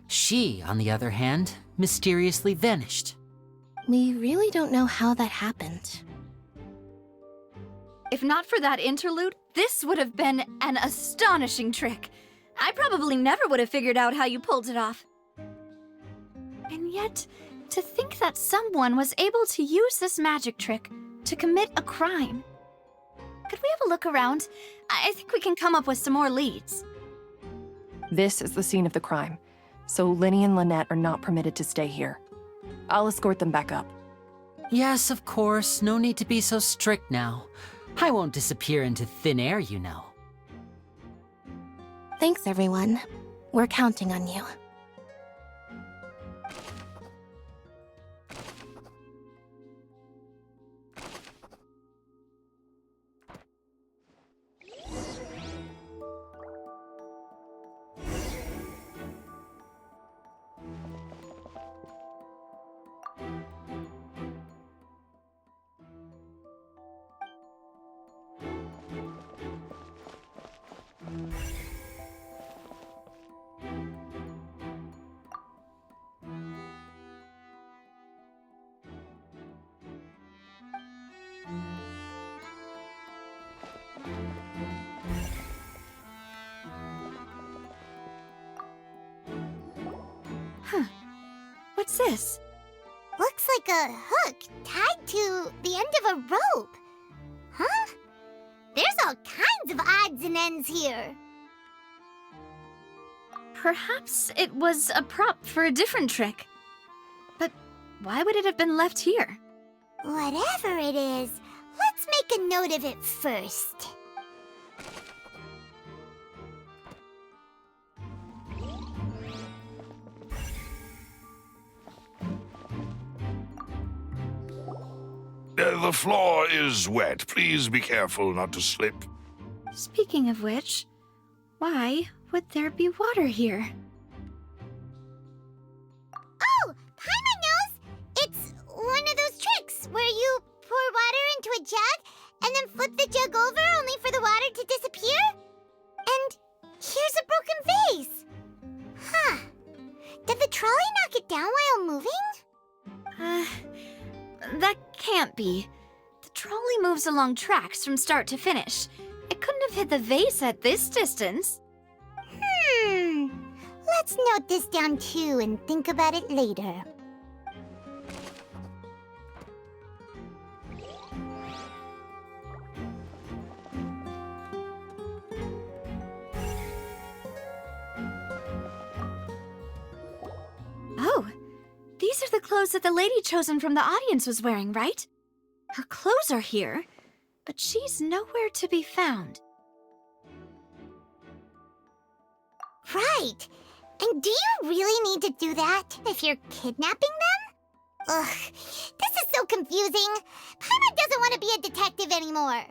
She, on the other hand, mysteriously vanished. We really don't know how that happened. If not for that interlude, this would have been an astonishing trick. I probably never would have figured out how you pulled it off. And yet, to think that someone was able to use this magic trick to commit a crime. Could we have a look around? I think we can come up with some more leads. This is the scene of the crime, so Linny and Lynette are not permitted to stay here. I'll escort them back up. Yes, of course. No need to be so strict now. I won't disappear into thin air, you know. Thanks, everyone. We're counting on you. What's this? Looks like a hook tied to the end of a rope. Huh? There's all kinds of odds and ends here. Perhaps it was a prop for a different trick. But why would it have been left here? Whatever it is, let's make a note of it first. The floor is wet. Please be careful not to slip. Speaking of which, why would there be water here? Oh, Paimon knows! It's one of those tricks where you pour water into a jug and then flip the jug over only for the water to disappear? And here's a broken vase. Huh. Did the trolley knock it down while moving? That can't be. The trolley moves along tracks from start to finish. It couldn't have hit the vase at this distance. Let's note this down too and think about it later. Oh, these are the clothes that the lady chosen from the audience was wearing, right? Her clothes are here, but she's nowhere to be found. Right! And do you really need to do that if you're kidnapping them? Ugh, this is so confusing. Paimon doesn't want to be a detective anymore.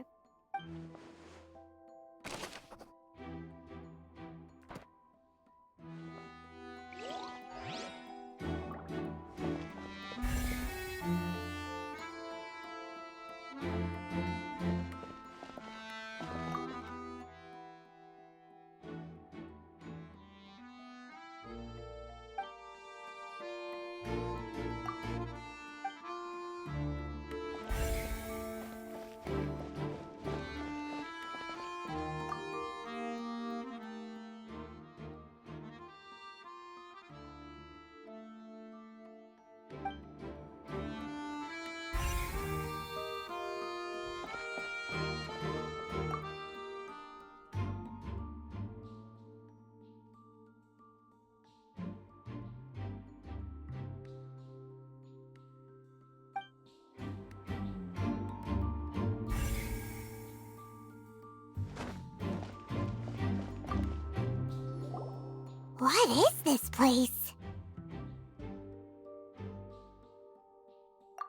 What is this place?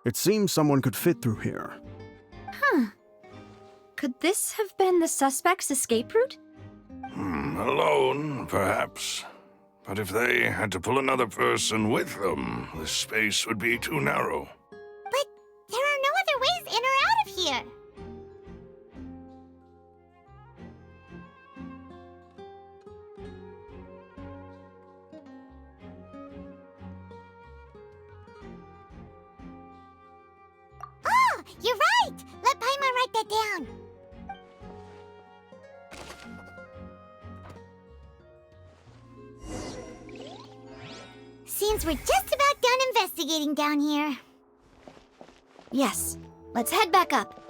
It seems someone could fit through here. Huh. Could this have been the suspect's escape route? Alone, perhaps. But if they had to pull another person with them, the space would be too narrow. But there are no other ways in or out of here. Oh, you're right! Let Paimon write that down. Seems we're just about done investigating down here. Yes. Let's head back up.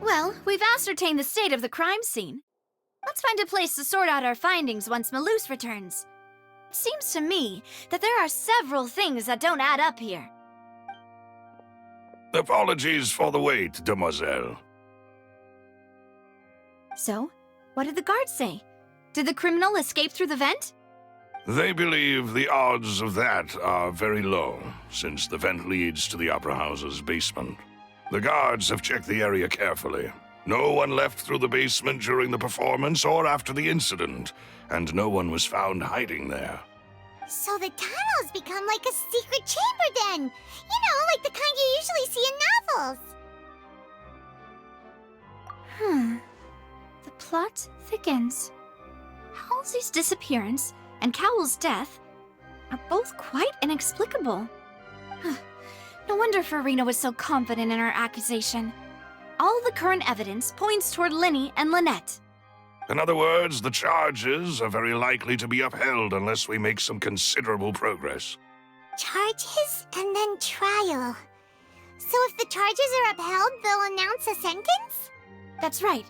Well, we've ascertained the state of the crime scene. Let's find a place to sort out our findings once Malus returns. It seems to me that there are several things that don't add up here. Apologies for the wait, demoiselle. So, what did the guards say? Did the criminal escape through the vent? They believe the odds of that are very low, since the vent leads to the Opera House's basement. The guards have checked the area carefully. No one left through the basement during the performance or after the incident, and no one was found hiding there. So the tunnels become like a secret chamber then! You know, like the kind you usually see in novels! The plot thickens. Halsey's disappearance and Cowell's death are both quite inexplicable. No wonder Farina was so confident in her accusation. All the current evidence points toward Linny and Lynette. In other words, the charges are very likely to be upheld unless we make some considerable progress. Charges and then trial. So if the charges are upheld, they'll announce a sentence? That's right.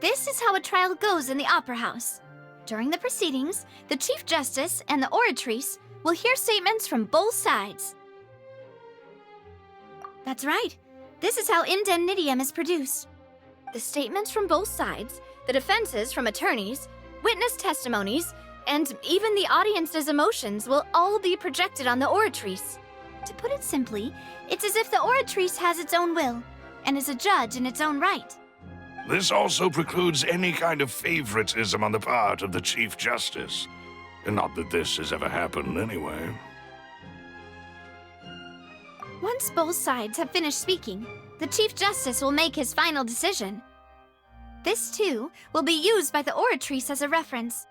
This is how a trial goes in the Opera House. During the proceedings, the Chief Justice and the Oratrice will hear statements from both sides. That's right. This is how indemnitium is produced. The statements from both sides, the defenses from attorneys, witness testimonies, and even the audience's emotions will all be projected on the Oratrice. To put it simply, it's as if the Oratrice has its own will and is a judge in its own right. This also precludes any kind of favoritism on the part of the Chief Justice. And not that this has ever happened anyway. Once both sides have finished speaking, the Chief Justice will make his final decision. This, too, will be used by the Oratrice as a reference.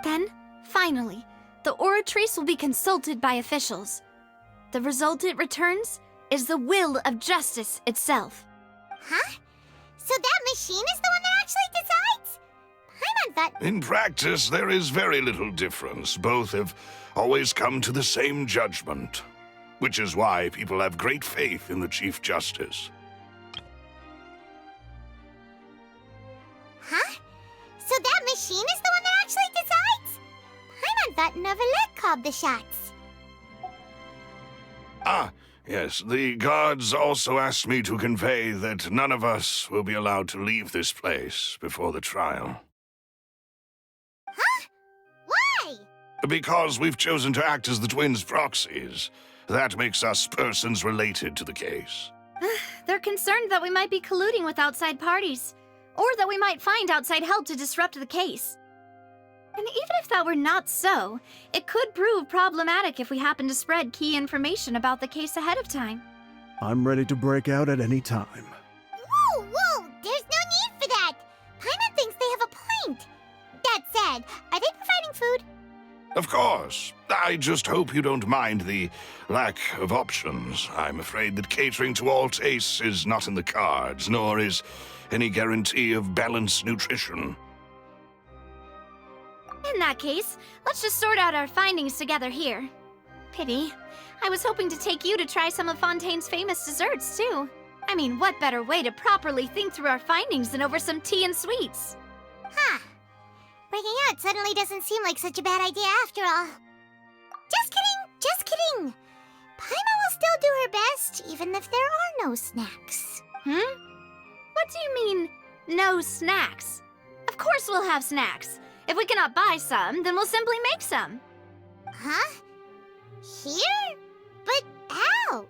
Then, finally, the Oratrice will be consulted by officials. The result it returns is the will of justice itself. Huh? So that machine is the one that actually decides? Paimon thought... In practice, there is very little difference. Both have always come to the same judgment. Which is why people have great faith in the Chief Justice. called the shots? Ah, yes, the guards also asked me to convey that none of us will be allowed to leave this place before the trial. Huh? Why? Because we've chosen to act as the twins' proxies. That makes us persons related to the case. They're concerned that we might be colluding with outside parties, or that we might find outside help to disrupt the case. And even if that were not so, it could prove problematic if we happen to spread key information about the case ahead of time. I'm ready to break out at any time. Whoa, whoa! There's no need for that! Paimon thinks they have a point! That said, are they providing food? Of course. I just hope you don't mind the lack of options. I'm afraid that catering to all tastes is not in the cards, nor is any guarantee of balanced nutrition. In that case, let's just sort out our findings together here. Pity. I was hoping to take you to try some of Fontaine's famous desserts, too. I mean, what better way to properly think through our findings than over some tea and sweets? Huh. Breaking out suddenly doesn't seem like such a bad idea after all. Just kidding, just kidding. Paimon will still do her best, even if there are no snacks. What do you mean, no snacks? Of course we'll have snacks. If we cannot buy some, then we'll simply make some. Huh? Here? But how?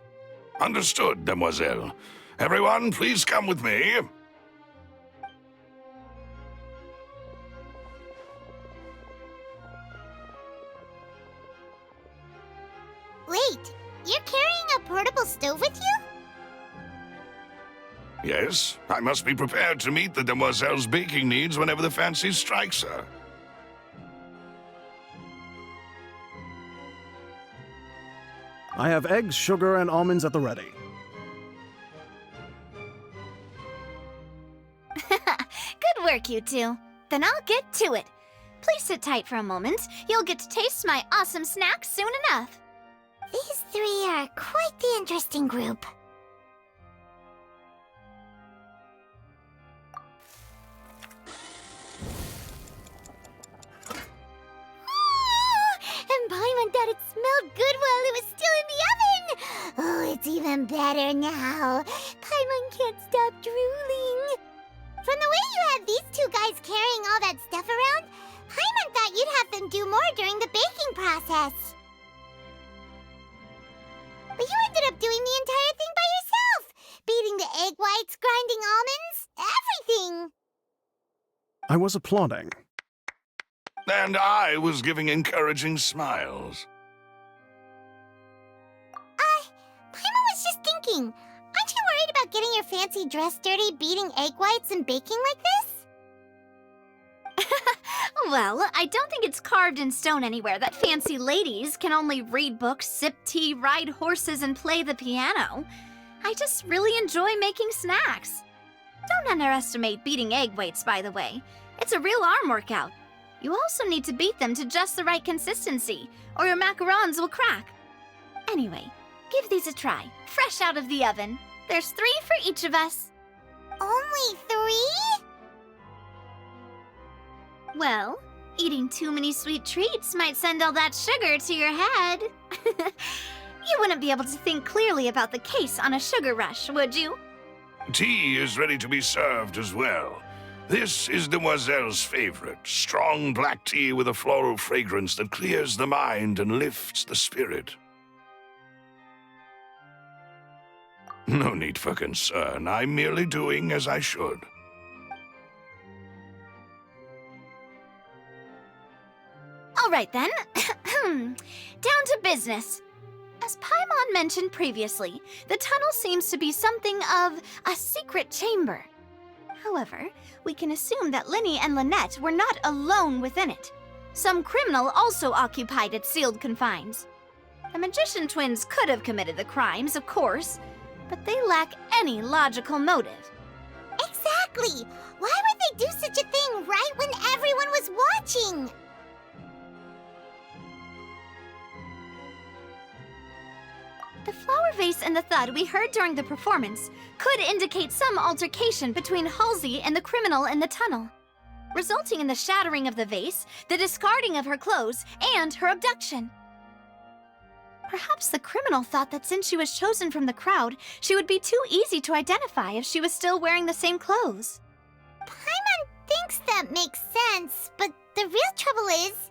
Understood, demoiselle. Everyone, please come with me. Wait, you're carrying a portable stove with you? Yes, I must be prepared to meet the demoiselle's baking needs whenever the fancy strikes her. I have eggs, sugar, and almonds at the ready. Good work, you two. Then I'll get to it. Please sit tight for a moment. You'll get to taste my awesome snacks soon enough. These three are quite the interesting group. And Paimon thought it smelled good while it was still in the oven! Oh, it's even better now. Paimon can't stop drooling. From the way you had these two guys carrying all that stuff around, Paimon thought you'd have them do more during the baking process. But you ended up doing the entire thing by yourself! Beating the egg whites, grinding almonds, everything! I was applauding. And I was giving encouraging smiles. Paimon was just thinking, aren't you worried about getting your fancy dress dirty beating egg whites and baking like this? Well, I don't think it's carved in stone anywhere that fancy ladies can only read books, sip tea, ride horses, and play the piano. I just really enjoy making snacks. Don't underestimate beating egg whites, by the way. It's a real arm workout. You also need to beat them to just the right consistency, or your macarons will crack. Anyway, give these a try, fresh out of the oven. There's 3 for each of us. Only 3? Well, eating too many sweet treats might send all that sugar to your head. You wouldn't be able to think clearly about the case on a sugar rush, would you? Tea is ready to be served as well. This is Demoiselle's favorite, strong black tea with a floral fragrance that clears the mind and lifts the spirit. No need for concern. I'm merely doing as I should. All right then. Down to business. As Paimon mentioned previously, the tunnel seems to be something of a secret chamber. However, we can assume that Linny and Lynette were not alone within it. Some criminal also occupied its sealed confines. The magician twins could have committed the crimes, of course, but they lack any logical motive. Exactly! Why would they do such a thing right when everyone was watching? The flower vase and the thud we heard during the performance could indicate some altercation between Halsey and the criminal in the tunnel, resulting in the shattering of the vase, the discarding of her clothes, and her abduction. Perhaps the criminal thought that since she was chosen from the crowd, she would be too easy to identify if she was still wearing the same clothes. Paimon thinks that makes sense, but the real trouble is...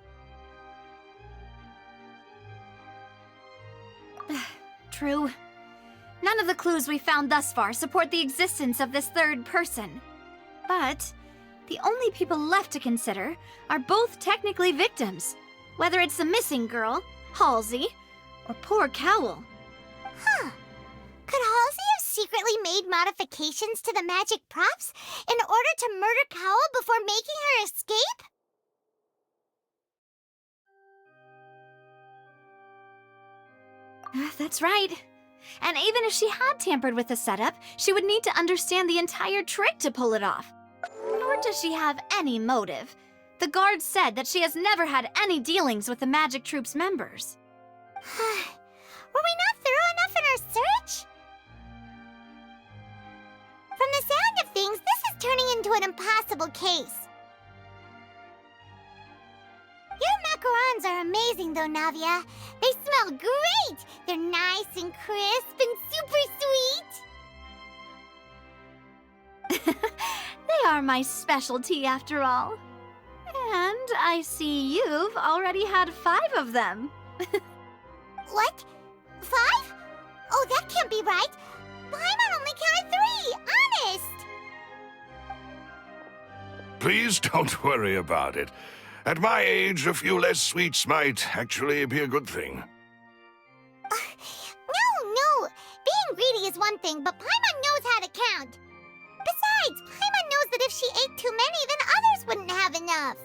True. None of the clues we found thus far support the existence of this third person. But the only people left to consider are both technically victims, whether it's the missing girl, Halsey, or poor Cowl. Huh. Could Halsey have secretly made modifications to the magic props in order to murder Cowl before making her escape? That's right. And even if she had tampered with the setup, she would need to understand the entire trick to pull it off. Nor does she have any motive. The guard said that she has never had any dealings with the Magic Troop's members. Were we not thorough enough in our search? From the sound of things, this is turning into an impossible case. Your macarons are amazing, though, Navia. They smell great! They're nice and crisp and super sweet! They are my specialty, after all. And I see you've already had 5 of them. What? 5? Oh, that can't be right. Paimon only counted 3, honest! Please don't worry about it. At my age, a few less sweets might actually be a good thing. No. Being greedy is one thing, but Paimon knows how to count. Besides, Paimon knows that if she ate too many, then others wouldn't have enough.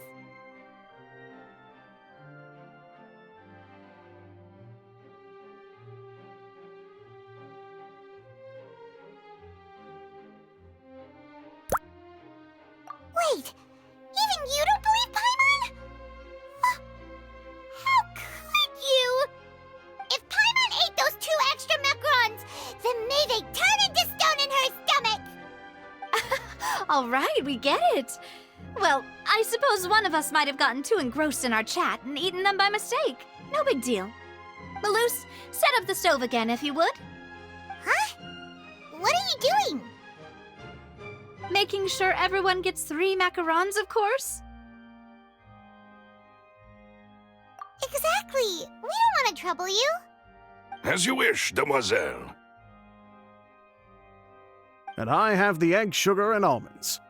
Wait, even you don't believe Paimon? How could you? If Paimon ate those 2 extra macarons, then may they turn into stone in her stomach! All right, we get it. Well, I suppose one of us might have gotten too engrossed in our chat and eaten them by mistake. No big deal. Maloose, set up the stove again if you would. Huh? What are you doing? Making sure everyone gets 3 macarons, of course. Exactly. We don't want to trouble you. As you wish, demoiselle. And I have the egg, sugar, and almonds.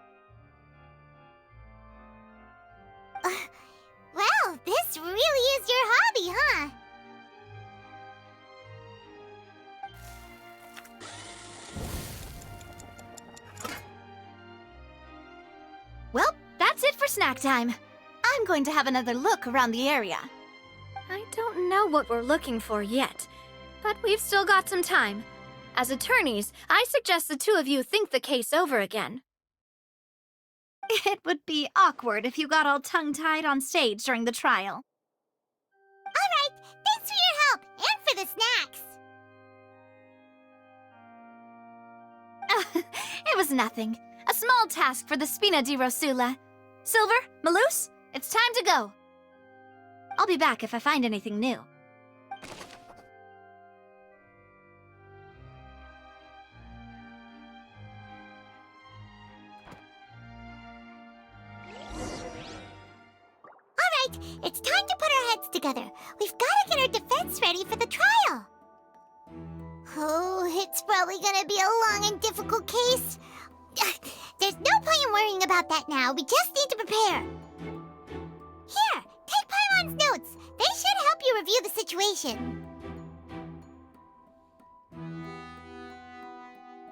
Well, this really is your hobby, huh? Well, that's it for snack time. I'm going to have another look around the area. I don't know what we're looking for yet, but we've still got some time. As attorneys, I suggest the 2 of you think the case over again. It would be awkward if you got all tongue-tied on stage during the trial. All right, thanks for your help and for the snacks. It was nothing. A small task for the Spina di Rosula. Silver, Maloose, it's time to go. I'll be back if I find anything new. It's time to put our heads together. We've got to get our defense ready for the trial. Oh, it's probably gonna be a long and difficult case. There's no point in worrying about that now. We just need to prepare. Here, take Paimon's notes. They should help you review the situation.